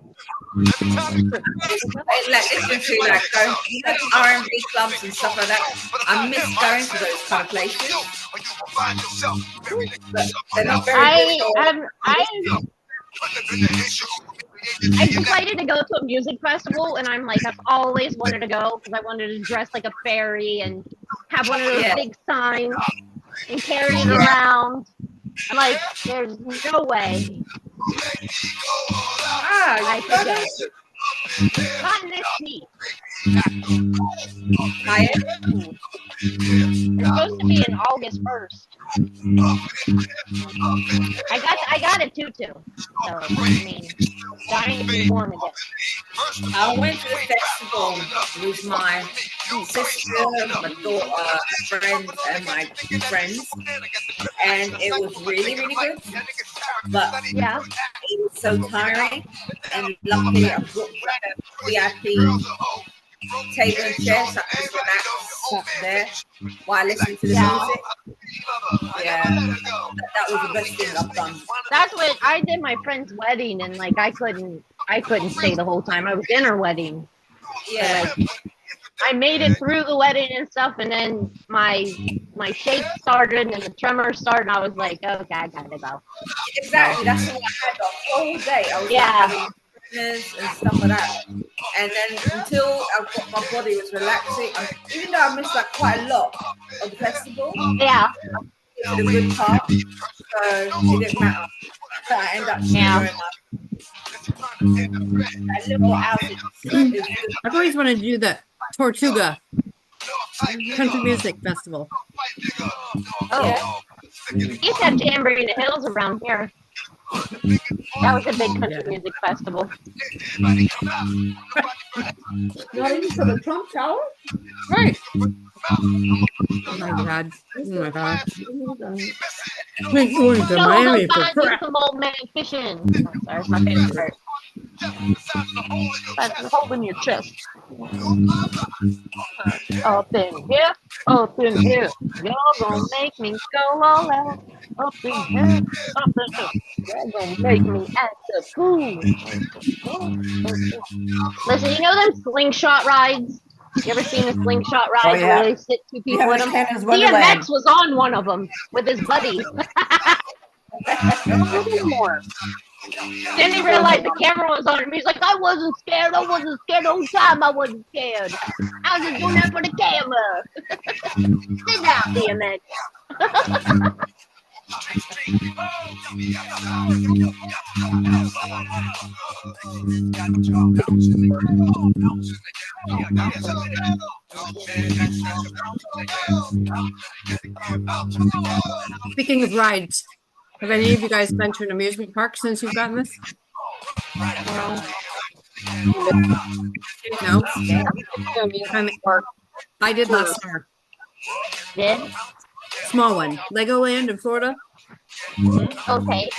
Like listen to like going, you know, R&B clubs and stuff like that. I miss going to those kind of places. But they're not very good. I decided to go to a music festival, and I'm like, I've always wanted to go because I wanted to dress like a fairy and have one of those big signs and carry it around. I'm like, there's no way I could go. Not in this heat. It's supposed to be in August 1st. I got a tutu. So I mean, dying to be warm again. I went to the festival with my sister, my daughter, friends, and my friends, and it was really, really good. But yeah, it was so tiring. And luckily, I booked a VIP table and chair, so I could relax there while listening to the music. Yeah, that was the best thing I've done. That's what I did my friend's wedding, and like I couldn't stay the whole time. I was in her wedding. Yeah. So, like, I made it through the wedding and stuff, and then my shake started and the tremor started, and I was like, okay, I gotta go. Exactly, that's what I had the whole day. I was having and stuff like that. And then until my body was relaxing, even though I missed like quite a lot of the festival, it's the good part, so it didn't matter. So I ended up that little outage. I've always wanted to do the Tortuga Country Music Festival. Oh, you used to have Jamboree in the Hills around here. That was a big country music festival. Not even for the Trump Tower? Right. Oh my God. Oh my God. We're going to Miami for crap. Some old man fishing. Sorry, it's my favorite part. That's holding your chest. Up in here, y'all gonna make me go all out. Up in here, y'all gonna make me act a fool. Listen, you know them slingshot rides? You ever seen a slingshot ride where they sit two people in them? DMX was on one of them with his buddies. Then he realized the camera was on him. He's like, I wasn't scared the whole time. I wasn't scared. I was just doing that for the camera. Sit down, DMX. Speaking of rides, have any of you guys been to an amusement park since you've gotten this? No? I did last summer. Did? Small one. Legoland in Florida. Okay.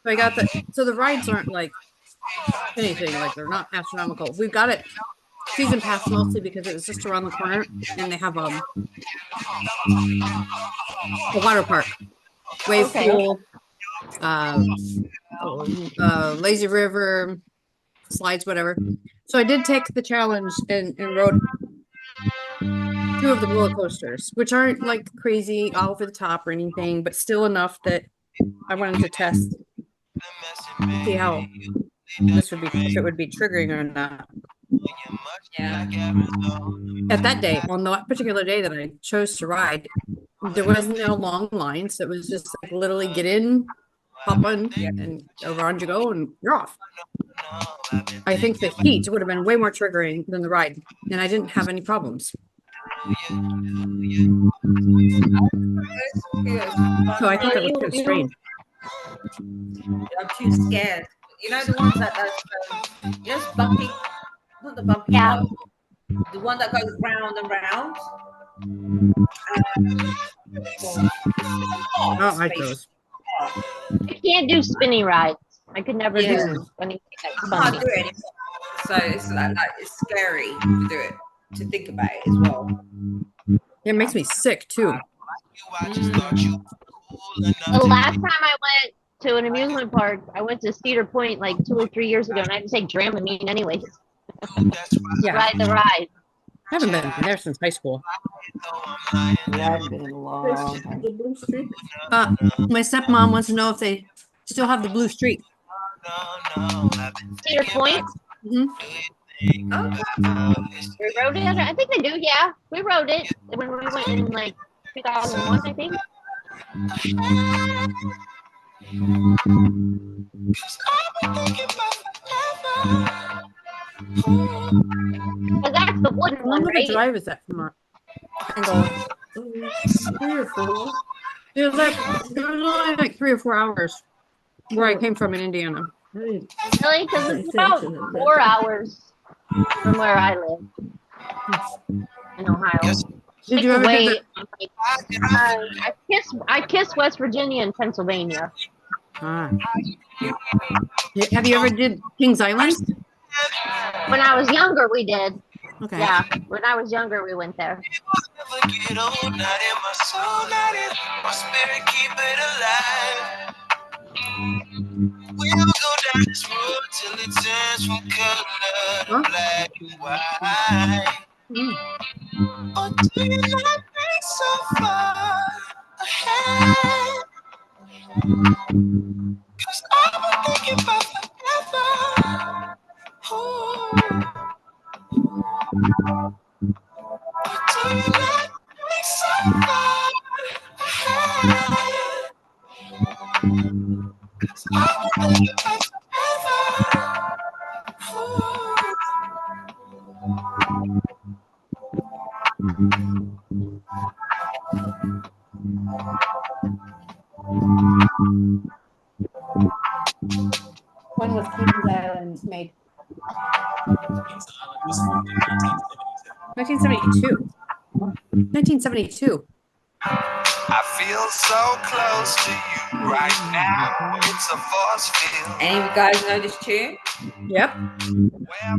So I got so the rides aren't like anything, like they're not astronomical. We've got it season pass mostly because it was just around the corner, and they have a water park, wave pool, lazy river, slides, whatever. So I did take the challenge and rode 2 of the roller coasters, which aren't like crazy all over the top or anything, but still enough that I wanted to test, see how this would be, if it would be triggering or not. Yeah. At that day, on that particular day that I chose to ride, there wasn't no long lines. It was just like literally get in, hop on, and around you go, and you're off. I think the heat would have been way more triggering than the ride, and I didn't have any problems. So I thought that was kind of strange. I'm too scared. You know the ones that just bumpy, not the bumpy, Yeah. the one that goes round and round. I don't like those. I can't do spinny rides. I could never Yeah. do anything that's I can't funny. do it anymore. So it's like it's scary to do it, to think about it as well. It makes me sick too. The last time I went to an amusement park, I went to Cedar Point like 2 or 3 years ago, and I had to take Dramamine anyways. Yeah, Ride the ride. I haven't been there since high school. Yeah, I've been in a long time. My stepmom wants to know if they still have the blue streak. Cedar Point. Mhm. We rode it. I think they do. Yeah, we rode it when we went in like 2001, I think. But that's the wooden How one, long of a right? drive is that from our angle? 3 or 4. It was only like 3 or 4 hours where I came from in Indiana. Really? Because it's about 4 hours from where I live in Ohio. Did you ever do Wait, I kiss West Virginia and Pennsylvania. Have you ever did Kings Island? When I was younger, we did. Okay. Yeah, when I was younger, we went there. We'll go down this road till it turns from color to black and white. Or do you not think so far ahead? 'Cause I've been thinking about forever. Ooh. Or do you not think so far ahead? 'Cause I've been thinking about forever. When was Kings Island made? 1972. 1972. I feel so close to you right now. It's a force field. Any of you guys know this tune? Yep. Wear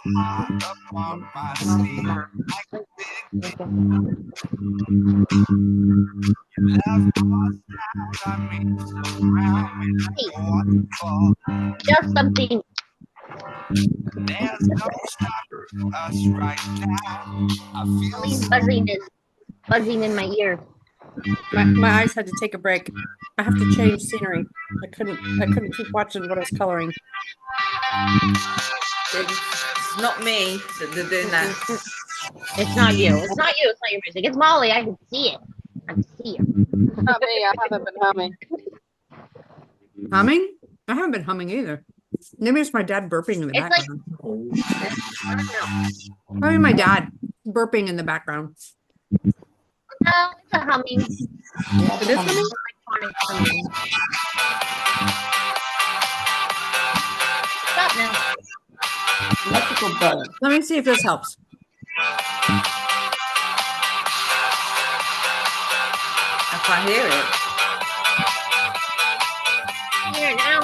my heart upon my sleeve. Like a big love goes down, got me surrounded like a waterfall. Just something. There's no stopping us right now. I feel Buzzing in my ear. My eyes had to take a break. I have to change scenery. I couldn't keep watching what I was coloring. It's not me that they're doing that. It's not you. It's not you. It's not your music. It's Molly. I can see it. I can see it. Not me. I haven't been humming. Humming? I haven't been humming either. Maybe it's my dad burping in the It's background. I don't know. Probably my dad burping in the background. No, it's a humming. It is humming? Humming. Stop now. Electrical bug. Let me see if this helps. I can't hear it. Here now.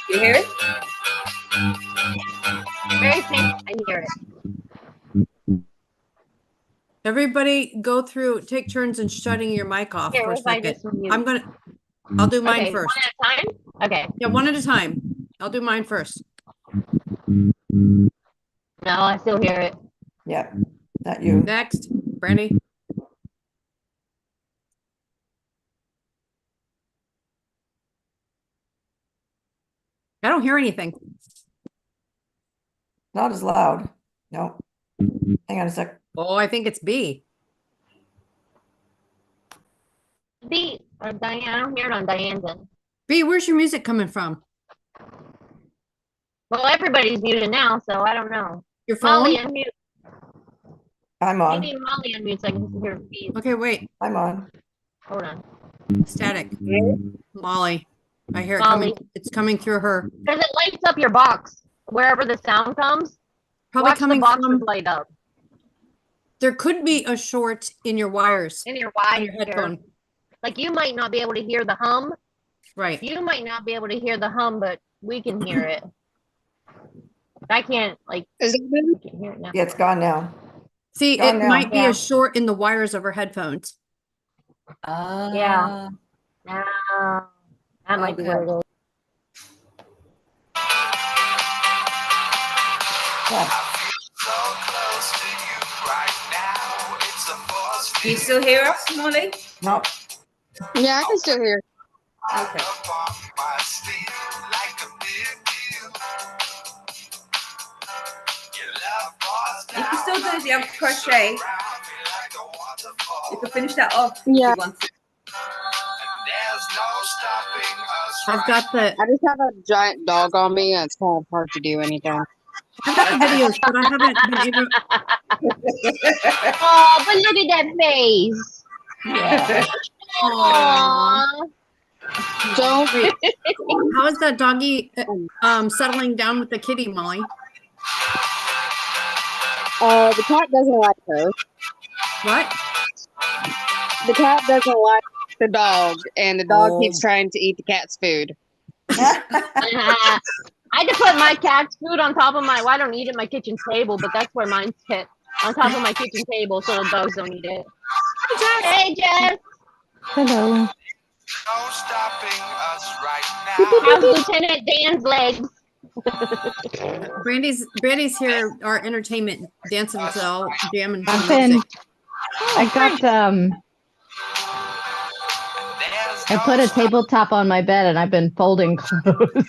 You hear it? Very faint. I hear it. Everybody go through, take turns and shutting your mic off Here, for a what if I second. just mute? I'll do mine Okay, first. one at a time? Okay. Yeah, one at a time. I'll do mine first. No, I still hear it. Yeah, not you. Next, Brandy. I don't hear anything. Not as loud. No. Hang on a sec. Oh, I think it's B. Beat or Diane. I don't hear it on Diane's end. B, where's your music coming from? Well, everybody's muted now, so I don't know. Your phone? Molly, unmute. I'm You on. need Molly unmute so I can hear feed. Okay, wait. I'm on. Hold on. Static. Molly. I hear it Molly. coming. It's coming through her. Because it lights up your box wherever the sound comes. Probably Watch coming the boxes from. light up. There could be a short in your wires. In your On your wire. headphone. Like you might not be able to hear the hum. Right. You might not be able to hear the hum, but we can hear it. I can't, like, Is it good? I can hear it now. Yeah, it's gone now. See, Gone it now. might be Yeah. a short in the wires of her headphones. Yeah. That might be what it is. Do you still hear us, Molly? No. Yeah, I can still hear. Okay. You can still do the crochet. You can finish that off Yeah. if you want to. I've got the I just have a giant dog on me, and it's kind of hard to do anything. I've got the videos, but I haven't been able. Oh, but look at that face. Yeah. Aww. Don't. Wait, how is that doggy settling down with the kitty, Molly? The cat doesn't like her. What? The cat doesn't like the dog, and the dog keeps trying to eat the cat's food. I had to put my cat's food on top of my, well, I don't eat at my kitchen table, but that's where mine's kept, on top of my kitchen table so the dogs don't eat it. Hey, Jess. Hello. How's Lieutenant Dan's legs? Brandy's here, our entertainment, dancing to all jamming to I've the been, music. I got, I put a tabletop on my bed and I've been folding clothes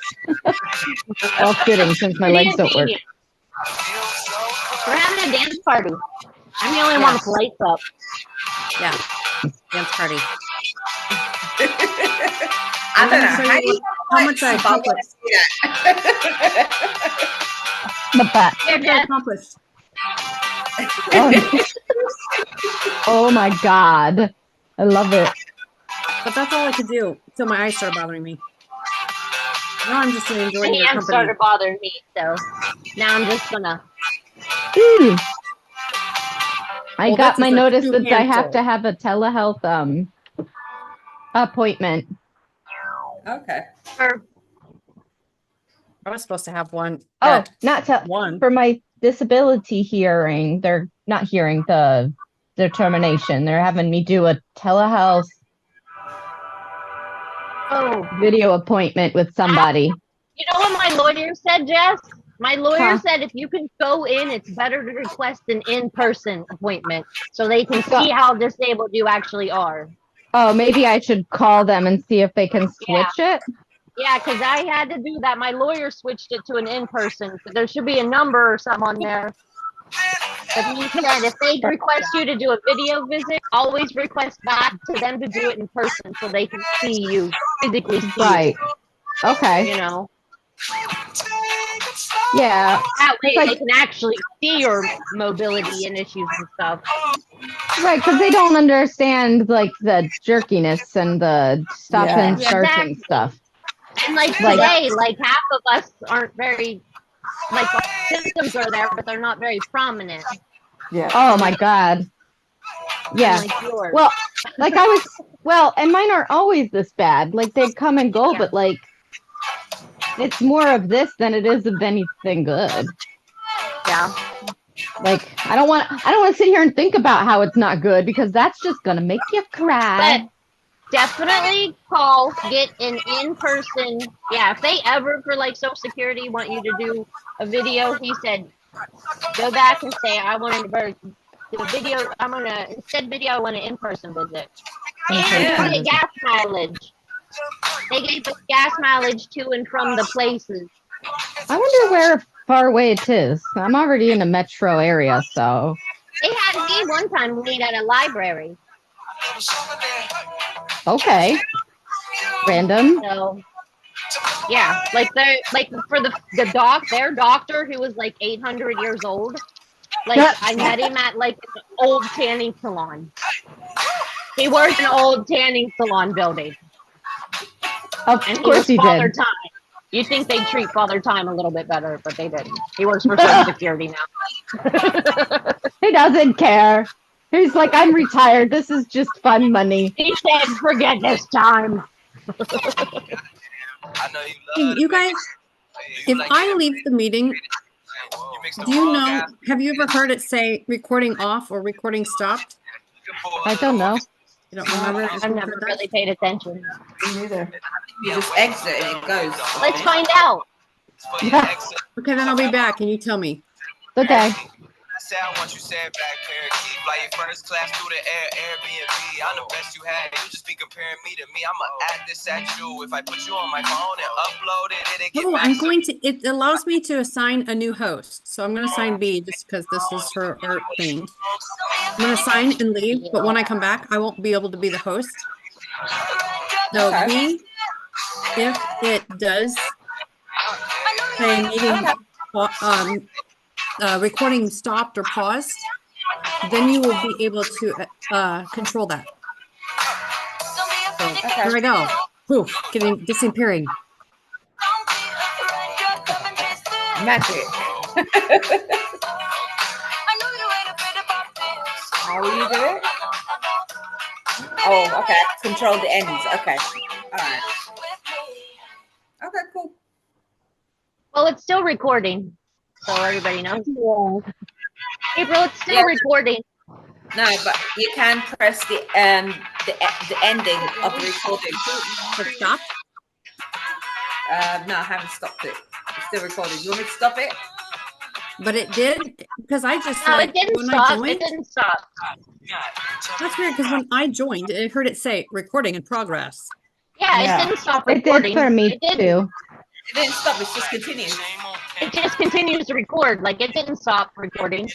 while sitting since my legs don't work. We're having a dance party. I'm the only one with lights up. Yeah, dance party. I don't know how much I accomplished. What's that? I accomplished. Oh my God. I love it. But that's all I could do until my eyes started bothering me. Now I'm just enjoying My your hands company. started bothering me, so now I'm just gonna. I got my notice that I have to have a telehealth appointment. Okay. I was supposed to have one. Oh, not one for my disability hearing. They're not hearing the determination. They're having me do a telehealth video appointment with somebody. You know what my lawyer said, Jess? My lawyer said if you can go in, it's better to request an in-person appointment so they can see how disabled you actually are. Oh, maybe I should call them and see if they can switch it. Yeah, because I had to do that. My lawyer switched it to an in-person. So there should be a number or something on there. But he said if they request you to do a video visit, always request back to them to do it in person so they can see you, physically see Right. you. Okay. You know? Yeah. That way they can actually see your mobility and issues and stuff. Right, because they don't understand like the jerkiness and the stop and starting stuff. And like today, like half of us aren't very, like our symptoms are there, but they're not very prominent. Yeah. Oh my God. Yeah. Like yours. Well, like and mine aren't always this bad. Like they come and go, but like it's more of this than it is of anything good. Yeah. Like I don't want to sit here and think about how it's not good because that's just gonna make you cry. But definitely call, get an in-person. Yeah, if they ever for like Social Security want you to do a video, he said, go back and say I want to do a video. I want an in-person visit. And get gas mileage. They gave us gas mileage to and from the places. I wonder where far away it is. I'm already in a metro area, so. They had me one time meet at a library. Okay. Random. So, Yeah, like for their doctor who was like 800 years old. Like I met him at like an old tanning salon. He worked in an old tanning salon building, Of and he course was he Father did. Time. You'd think they'd treat Father Time a little bit better, but they didn't. He works for Social Security now. He doesn't care. He's like, I'm retired. This is just fun money. He said, "Forget this time." Hey, you guys, if I leave the meeting, do you know, have you ever heard it say recording off or recording stopped? I don't know. You don't remember? if I've you've never heard that? really paid attention. Me neither. You just exit and it goes. Let's find out. Okay, then I'll be back. Can you tell me? Okay. Say I want you said back, parakeet. Fly your first class through the air, Airbnb. I'm the best you had. You just be comparing me to me. I'ma add this at you. If I put you on my phone and upload it, it'll get Oh, back I'm to going to, it allows me to assign a new host. So I'm going to assign B just because this is her art thing. I'm going to sign and leave, but when I come back, I won't be able to be the host. So Okay. B, if it does say meeting, recording stopped or paused, then you will be able to control that. So here I go. Poof, disappearing. Magic. How will you do it? Oh, okay. Control the ends. Okay. All right. Okay, cool. Well, it's still recording, so everybody knows. April, it's still recording. No, but you can press the ending of the recording. It stopped? No, I haven't stopped it. It's still recording. You want me to stop it? But it did, because I just No, like it didn't when stop. I joined. It didn't stop. That's weird because when I joined, I heard it say recording in progress. Yeah, Yeah. it didn't stop It recording. did for me It didn't. too. It didn't stop. It's just continued. It just continues to record. Like it didn't stop recording.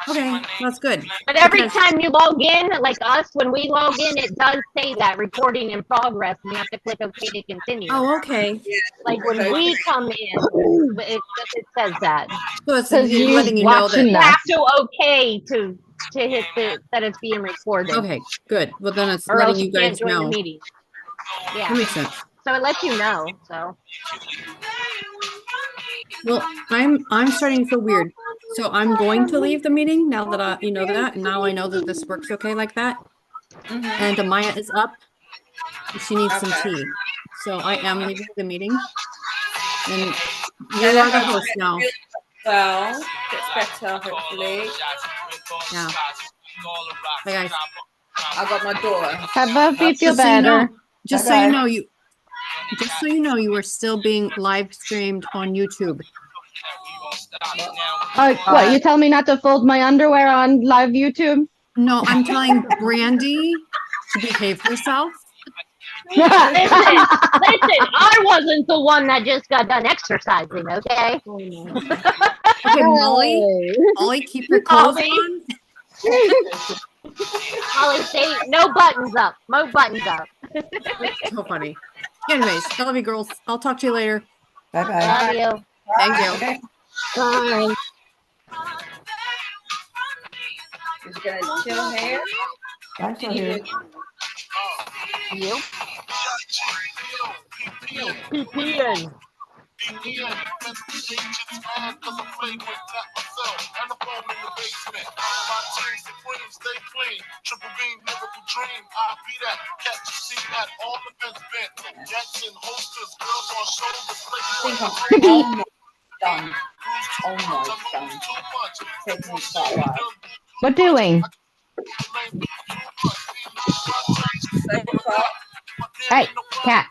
Okay, that's good. But every Because- time you log in, like us, when we log in, it does say that recording in progress, and you have to click OK to continue. Oh, okay. Like when we come in, it says that. So it's 'Cause you letting you know that. watching You us. have to OK to hit that it's being recorded. Okay, good. Well, then it's Or letting else you you can't guys join the know. meeting. Yeah. That makes sense. So it lets you know. So Well, I'm starting to feel weird. So I'm going to leave the meeting now that you know that. And now I know that this works okay like that. And Amaya is up. She needs some tea. So I am leaving the meeting. And you are the host now. Well, gets better, hopefully. Yeah. Bye, guys. I got my daughter. Have Buffy feel Just so you know, better. just so you know, you are still being live streamed on YouTube. What, you tell me not to fold my underwear on live YouTube? No, I'm telling Brandy to behave herself. listen, I wasn't the one that just got done exercising, okay? Okay, Molly, keep your clothes on. Molly, say no buttons up. No buttons up. So funny. Anyways, I love you girls. I'll talk to you later. Bye-bye. Love you. Thank you. Okay. Bye. Is gonna chill here? I'm still here. You? PPN. Almost done. Almost done. Taking me quite a while. What doing? So far, Hey, cat.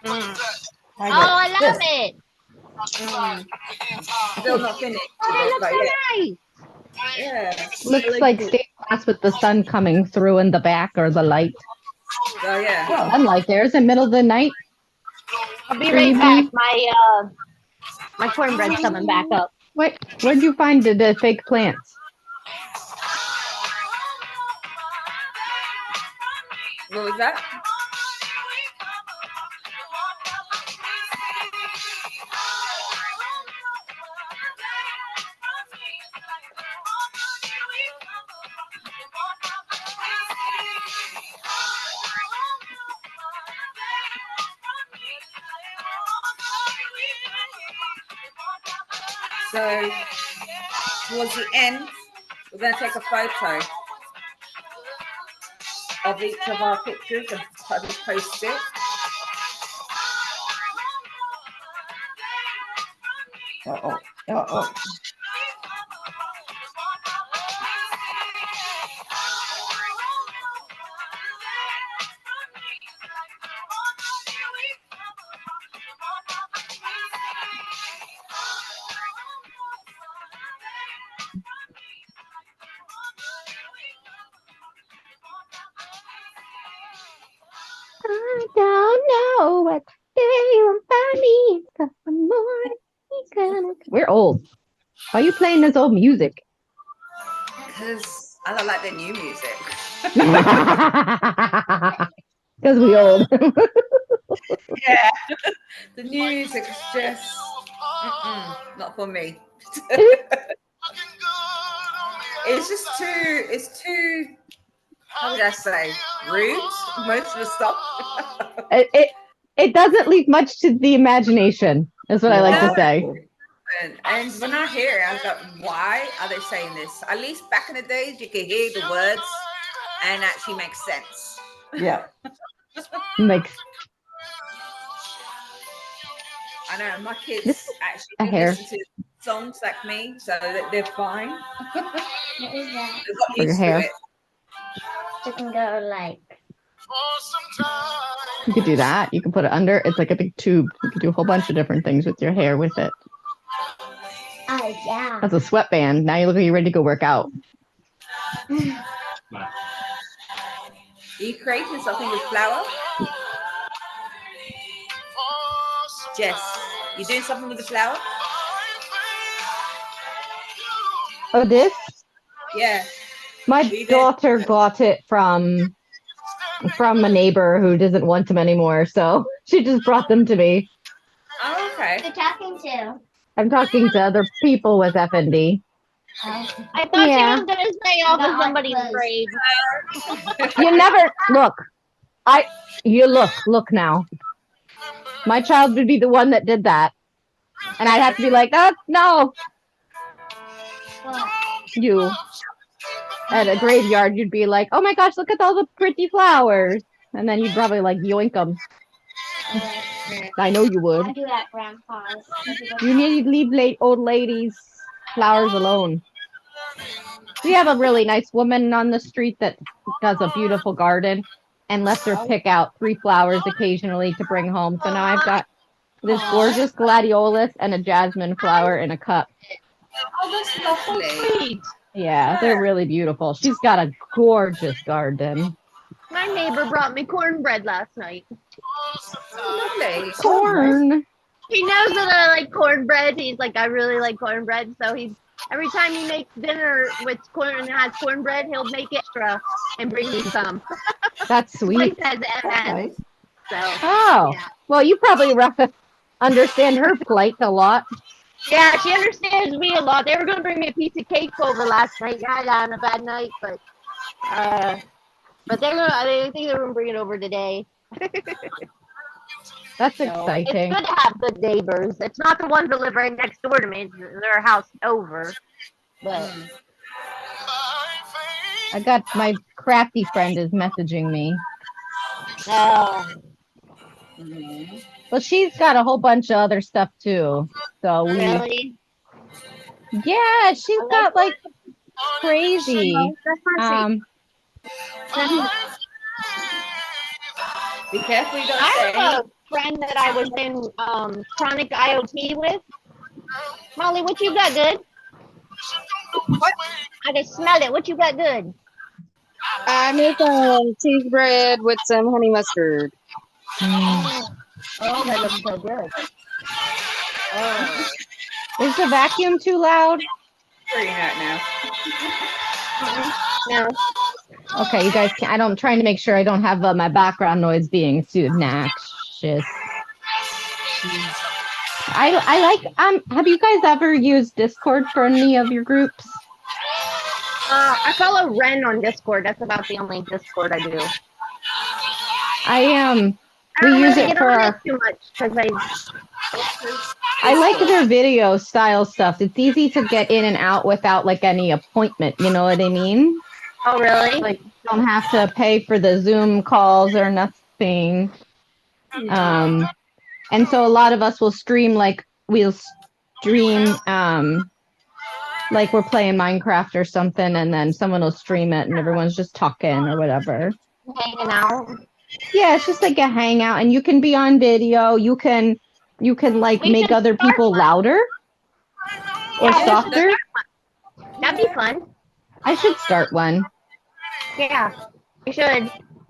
Hi, Oh, I love this. it. still not finished with Oh, it, it but looks yeah. so nice. Yeah. Looks like stained glass with the sun coming through in the back or the light. Oh yeah. Well, Sunlight there's in the middle of the night. I'll be right back. My cornbread's coming back up. Wait, where'd you find the fake plants? What was that? So towards the end, we're going to take a photo of each of our pictures and post it. Uh-oh. Uh-oh. I don't know what to do about me. Cause the morning's gonna... We're old. Why are you playing this old music? Because I don't like the new music. Because we old. Yeah. The new music is just not for me. It's too, how would I say, rude, most of the stuff. It doesn't leave much to the imagination, is what I like to say. And when I hear it, I go, why are they saying this? At least back in the days, you could hear the words and actually make sense. Yeah. I know my kids actually do listen to songs like me, so they're fine. What is that? They've got For your used to hair. it. You can go like. You could do that. You can put it under. It's like a big tube. You could do a whole bunch of different things with your hair with it. Oh yeah. That's a sweatband. Now you look like you're ready to go work out. Are you creating something with flour? Jess, you doing something with the flour? Oh, this? Yeah. My daughter got it from a neighbor who doesn't want them anymore, so she just brought them to me. Oh, okay. Who you talking to? I'm talking to other people with FND. I thought she was gonna say off of somebody's grave. You never look. Look now. My child would be the one that did that, and I'd have to be like, oh no. You at a graveyard, you'd be like, oh my gosh, look at all the pretty flowers, and then you'd probably like yoink them. I know you would. I do that, grandpas. You need to leave old ladies' flowers alone. We have a really nice woman on the street that does a beautiful garden and lets her pick out 3 flowers occasionally to bring home. So now I've got this gorgeous gladiolus and a jasmine flower in a cup. Oh, that's lovely. Yeah, they're really beautiful. She's got a gorgeous garden. My neighbor brought me cornbread last night. Lovely. Corn. He knows that I like cornbread. He's like, I really like cornbread. So every time he makes dinner with corn and has cornbread, he'll make extra and bring me some. That's sweet. Says MS. So, oh, yeah. Well, you probably understand her plight a lot. Yeah, she understands me a lot. They were going to bring me a piece of cake over last night. I had a bad night, but I think they're going to bring it over today. That's exciting. It's good to have good neighbors. It's not the ones that live right next door to me. It's their house over. But I got my crafty friend is messaging me. Oh. Well, she's got a whole bunch of other stuff too. So really? Yeah, she's got like crazy. Be careful, you don't I have a friend that I was in chronic IoT with. Molly, what you got good? What? I can smell it. What you got good? I make cheese bread with some honey mustard. Oh, that looks so good. Oh. Is the vacuum too loud? Pretty hot now. No. Okay, you guys can. I'm trying to make sure I don't have my background noise being too obnoxious. I like. Have you guys ever used Discord for any of your groups? I follow Ren on Discord. That's about the only Discord I do. We use it for our. Too much because I like their video style stuff. It's easy to get in and out without like any appointment. You know what I mean? Oh, really? Like you don't have to pay for the Zoom calls or nothing. And so a lot of us will stream like we'll stream like we're playing Minecraft or something, and then someone will stream it and everyone's just talking or whatever. Hanging out. Yeah, it's just like a hangout, and you can be on video. You can like We make should other start people one. louder or Yeah, softer. that'd be fun. I should start one. Yeah, we should.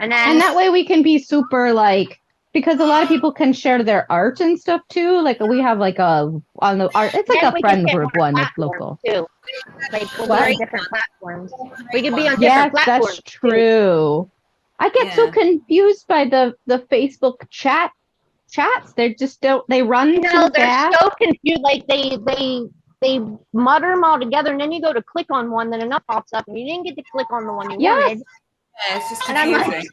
And then And that way we can be super like, because a lot of people can share their art and stuff too. Like we have like a on the art, it's like then a we friend could get group more one that's platforms, local. too. Like we'll be What? on different platforms. We could be on different Yes, platforms. that's true. I get so Yeah. confused by the Facebook chats. They just don't. They run No, too they're fast. so confused. Like they mutter them all together, and then you go to click on one, then another pops up, and you didn't get to click on the one you Yes. wanted. Yeah, it's just And I'm like, confusing.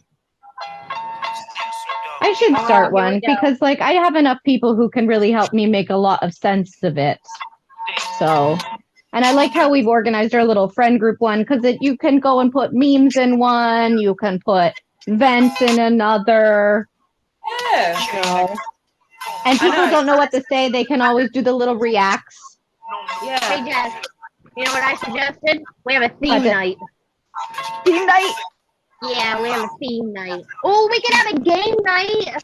I should start here we one go. because like I have enough people who can really help me make a lot of sense of it. So, and I like how we've organized our little friend group one because you can go and put memes in one, you can put vents in another, Yeah. you know. And I people know. don't know what to say, they can always do the little reacts. Hey Yeah. Jess, you know what I suggested? We have a theme What? night. Team night. Yeah, we have a theme night. Oh, we could have a game night.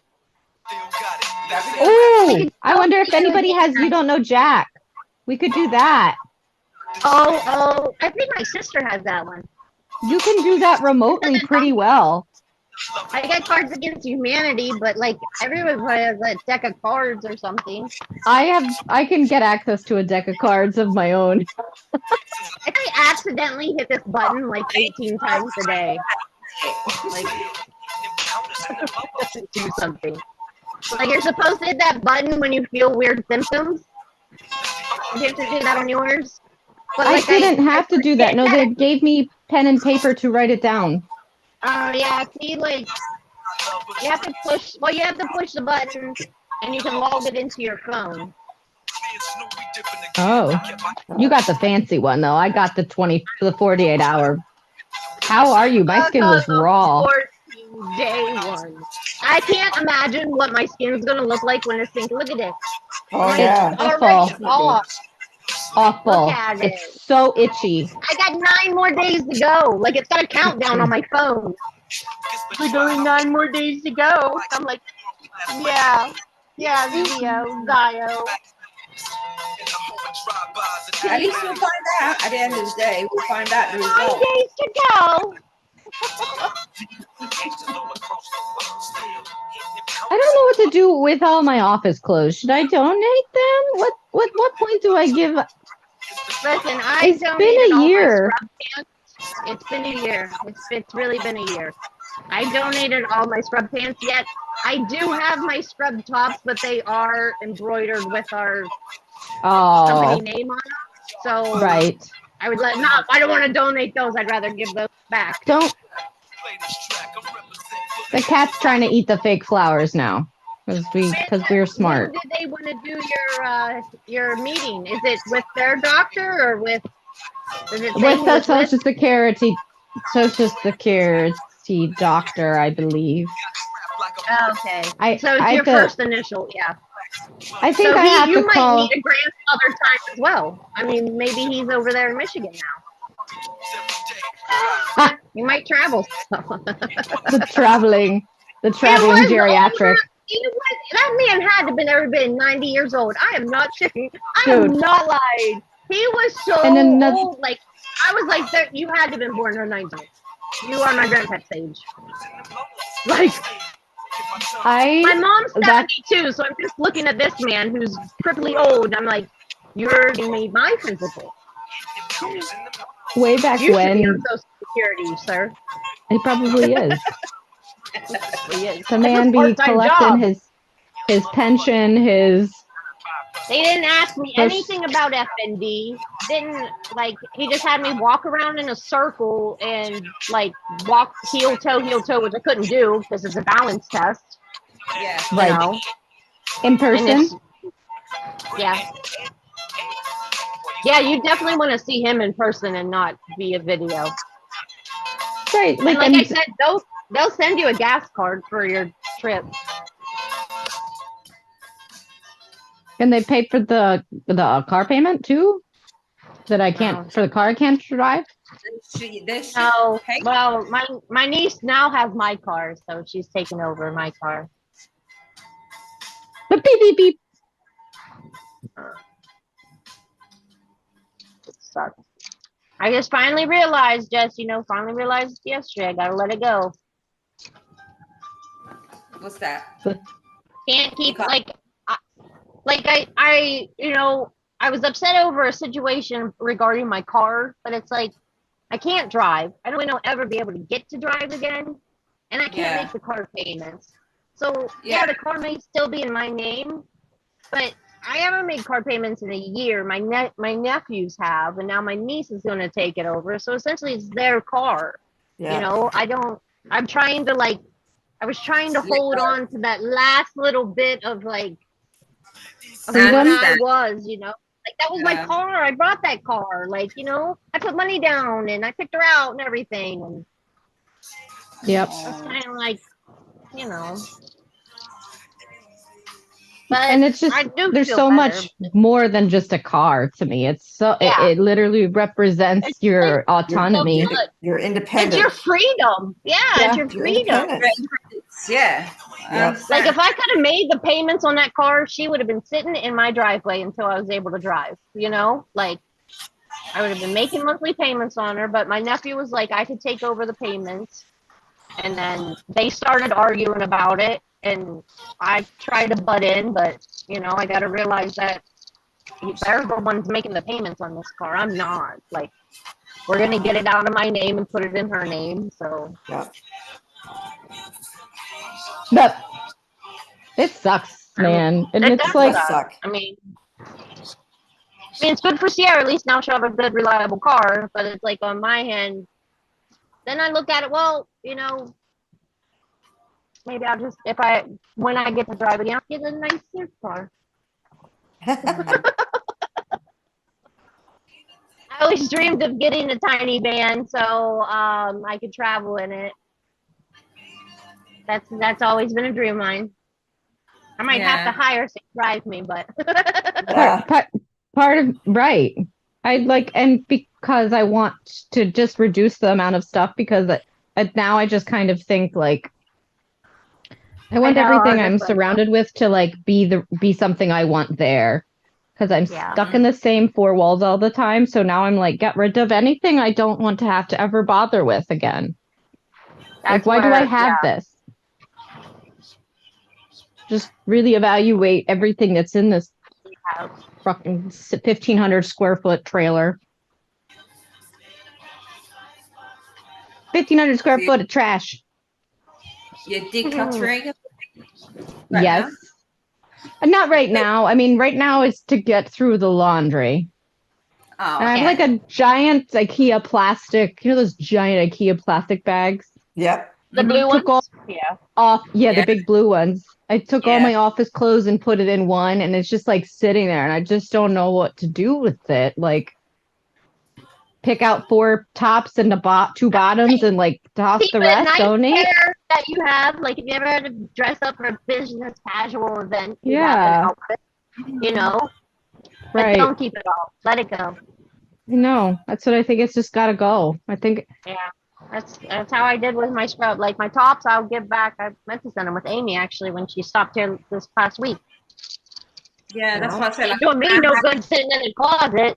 Oh, I wonder if anybody has You Don't Know Jack. We could do that. Oh, I think my sister has that one. You can do that remotely pretty well. I got Cards Against Humanity, but like everyone probably has a deck of cards or something. I can get access to a deck of cards of my own. I accidentally hit this button like 18 times a day. Like, do something. Like you're supposed to hit that button when you feel weird symptoms. You have to do that on yours. But I like, didn't have to do that. No, they gave me pen and paper to write it down. Oh yeah, see, like you have to push. Well, you have to push the button, and you can log it into your phone. Oh, you got the fancy one though. I got the 48 hour. How are you? My skin was raw. 14-day one. I can't imagine what my skin's gonna look like when it's pink. Look at this. Oh, yeah. It's already off. Awful. Look at it. It's so itchy. I got 9 more days to go. Like it's got a countdown on my phone. Like only 9 more days to go. I'm like, yeah, Zio. At least we'll find out at the end of the day. We'll find out the 9 result. days to go. I don't know what to do with all my office clothes. Should I donate them? What point do I give? Listen, I It's donated been a all my year. scrub pants. It's been a year. It's really been a year. I donated all my scrub pants, yet I do have my scrub tops, but they are embroidered with our company name on them. So Right. I would let not. I don't want to donate those. I'd rather give those back. Don't. The cat's trying to eat the fake flowers now because we're smart. When did they want to do your meeting? Is it with their doctor or with? Does it say With who the it's with? Social Security doctor, I believe. Oh, okay. I So it's I your could- first initial, yeah. I think So I have you to might call. need a grant other times as well. I mean, maybe he's over there in Michigan now. You might travel. the traveling geriatric. That man had to have been 90 years old. I am not shitting. I Dude. am not lying. He was so And then old. Like I was like, you had to have been born in 90. You are my grandpa's age. Like my mom's 72, so I'm just looking at this man who's cripply old. I'm like, you're my principal. Way back You should when. be on Social Security, sir. He probably is. He is. The man be collecting his pension, his. They didn't ask me anything about FND. Didn't he just had me walk around in a circle and like walk heel toe, which I couldn't do because it's a balance test. Yeah. Right. You know? In person. Yeah. Yeah, you definitely want to see him in person and not via video. Right. And like I said, they'll send you a gas card for your trip. Can they pay for the car payment too? That I can't for the car I can't drive? No. Well, my niece now has my car, so she's taken over my car. Beep beep beep. It sucks. I just finally realized, Jess, finally realized yesterday, I gotta let it go. What's that? Can't keep, I was upset over a situation regarding my car, but it's like, I can't drive. I don't ever be able to get to drive again, and I can't make the car payments. So, the car may still be in my name, but I haven't made car payments in a year. My nephews have, and now my niece is going to take it over. So essentially, it's their car. Yeah. I'm trying to I was trying to hold on to that last little bit of what I was, Like that was my car. I bought that car. I put money down and I picked her out and everything. And yep. It's kind of But and it's just there's so much more than just a car to me. It's it literally represents your autonomy, your independence, it's your freedom. It's your freedom. Yeah. Like if I could have made the payments on that car, she would have been sitting in my driveway until I was able to drive. Like I would have been making monthly payments on her. But my nephew was like, I could take over the payments, and then they started arguing about it. And I tried to butt in, but I got to realize that they're the ones making the payments on this car. I'm not. Like, we're gonna get it out of my name and put it in her name. So but it sucks, man. And it's like, I mean, it's good for Sierra. At least now she'll have a good, reliable car. But it's like on my hand. Then I look at it. Well, maybe I'll just, when I get to drive again, I'll get a nicer car. I always dreamed of getting a tiny van so I could travel in it. That's always been a dream of mine. I might have to hire to drive me, but part of right. And because I want to just reduce the amount of stuff, because now I just kind of think like I want everything I'm surrounded with to be something I want there, because I'm stuck in the same four walls all the time. So now I'm like, get rid of anything I don't want to have to ever bother with again. Why do I have this? Just really evaluate everything that's in this fucking 1,500 square foot trailer. 1,500 square foot of trash. You're decluttering? Yes. Not right now. I mean, right now is to get through the laundry. Oh, and I have a giant IKEA plastic, those giant IKEA plastic bags? Yep. The blue ones? The big blue ones. I took all my office clothes and put it in one, and it's just sitting there, and I just don't know what to do with it. Pick out 4 tops and 2 bottoms and toss the rest, donate. That you have, if you ever had to dress up for a business casual event, you have an outfit, Right. But don't keep it all. Let it go. No, that's what I think. It's just gotta go. I think. Yeah, that's how I did with my scrub. Like my tops, I'll give back. I meant to send them with Amy actually when she stopped here this past week. Yeah, that's what I said. Doing me no good sitting in the closet,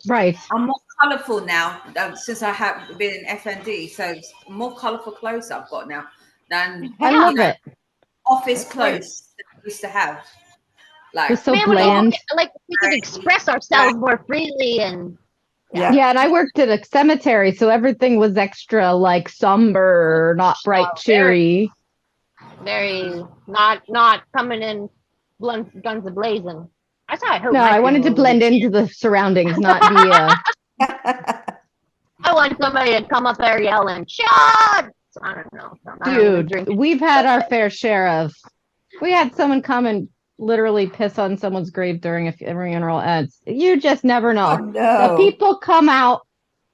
Right. I'm more colourful now since I have been in FND. So more colourful clothes I've got now than I love it. Office clothes that I used to have. It's so bland. We can express ourselves more freely and. Yeah, and I worked at a cemetery, so everything was extra somber, not bright, cheery. Very not coming in guns a-blazing. That's how I hope. No, I wanted to blend into the surroundings, not be I want somebody to come up there yelling, "Shot!" I don't know. Dude, we've had our fair share of. We had someone come and literally piss on someone's grave during a funeral. And you just never know. Oh, no. The people come out.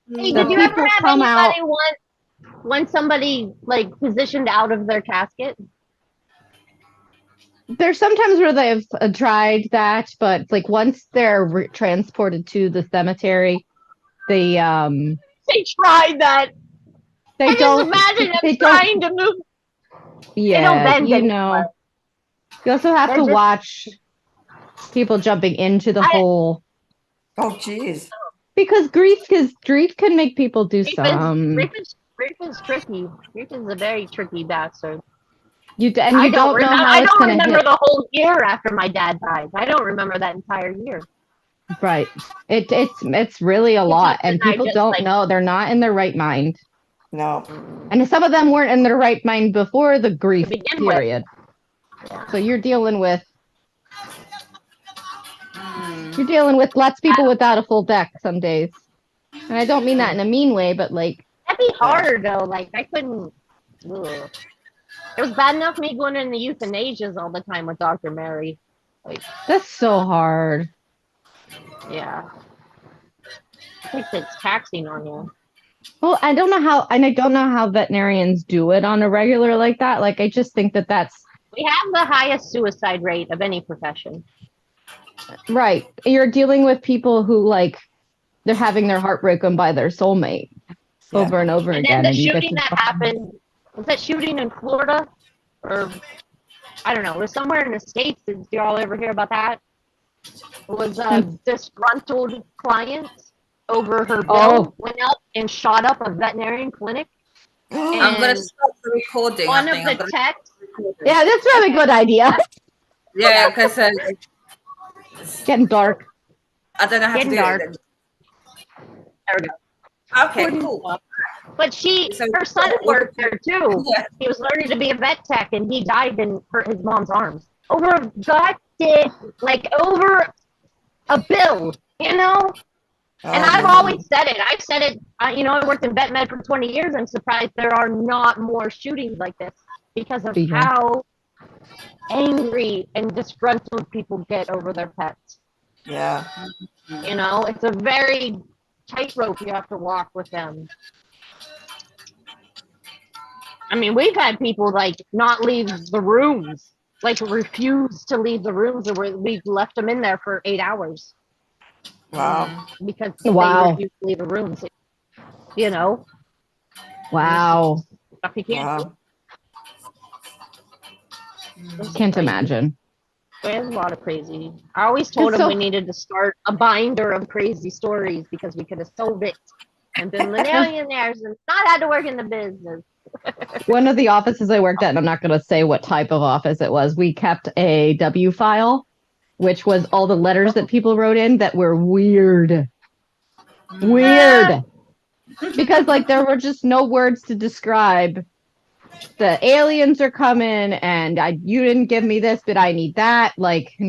Hey, The did you ever people have come out. anybody want somebody like positioned out of their casket? There's sometimes where they've tried that, but like once they're transported to the cemetery, they tried that. They I don't. Just imagine them They trying don't. to move. Yeah, They don't bend you anymore. know. You also have to watch people jumping into the hole. Oh, jeez. Because grief can make people do some. Grief is tricky. Grief is a very tricky bastard. You don't know how it's going to hit. I don't remember the whole year after my dad died. I don't remember that entire year. Right. It's really a lot, and people don't know. They're not in their right mind. No. And some of them weren't in their right mind before the grief period. Yeah. So you're dealing with lots of people without a full deck some days. And I don't mean that in a mean way, but like that'd be hard though. Like I couldn't. Ugh. It was bad enough me going in the euthanasias all the time with Dr. Mary. Like that's so hard. Yeah. I think it's taxing on you. Well, I don't know how veterinarians do it on a regular like that. Like, I just think that's... We have the highest suicide rate of any profession. Right. You're dealing with people who, like, they're having their heart broken by their soulmate over and over again. And then the and shooting that happened, was that shooting in Florida? Or, I don't know, it was somewhere in the States. Did y'all ever hear about that? It was a disgruntled client over her bill went up and shot up a veterinarian clinic. I'm going to stop the recording. One of the techs. Yeah, that's really a good idea. Yeah, because it's getting dark. I don't know how Getting to do dark. it. There we go. Okay, cool. But her son worked there too. Yeah. He was learning to be a vet tech, and he died in his mom's arms over over a bill, you know. And I've always said it. I've said it. I worked in vet med for 20 years. I'm surprised there are not more shootings like this because of how angry and disgruntled people get over their pets. Yeah. You know, it's a very tightrope you have to walk with them. I mean, we've had people like not leave the rooms, like refuse to leave the rooms, or we've left them in there for 8 hours. Wow. Because they refuse to leave the rooms. You know? Wow. Stuff you can't do. Can't imagine. There's a lot of crazy. I always told him we needed to start a binder of crazy stories because we could have sold it and been millionaires and not had to work in the business. One of the offices I worked at, and I'm not going to say what type of office it was, we kept a W file, which was all the letters that people wrote in that were weird. Weird. Because, like, there were just no words to describe. The aliens are coming, and you didn't give me this, but I need that. Like, and you're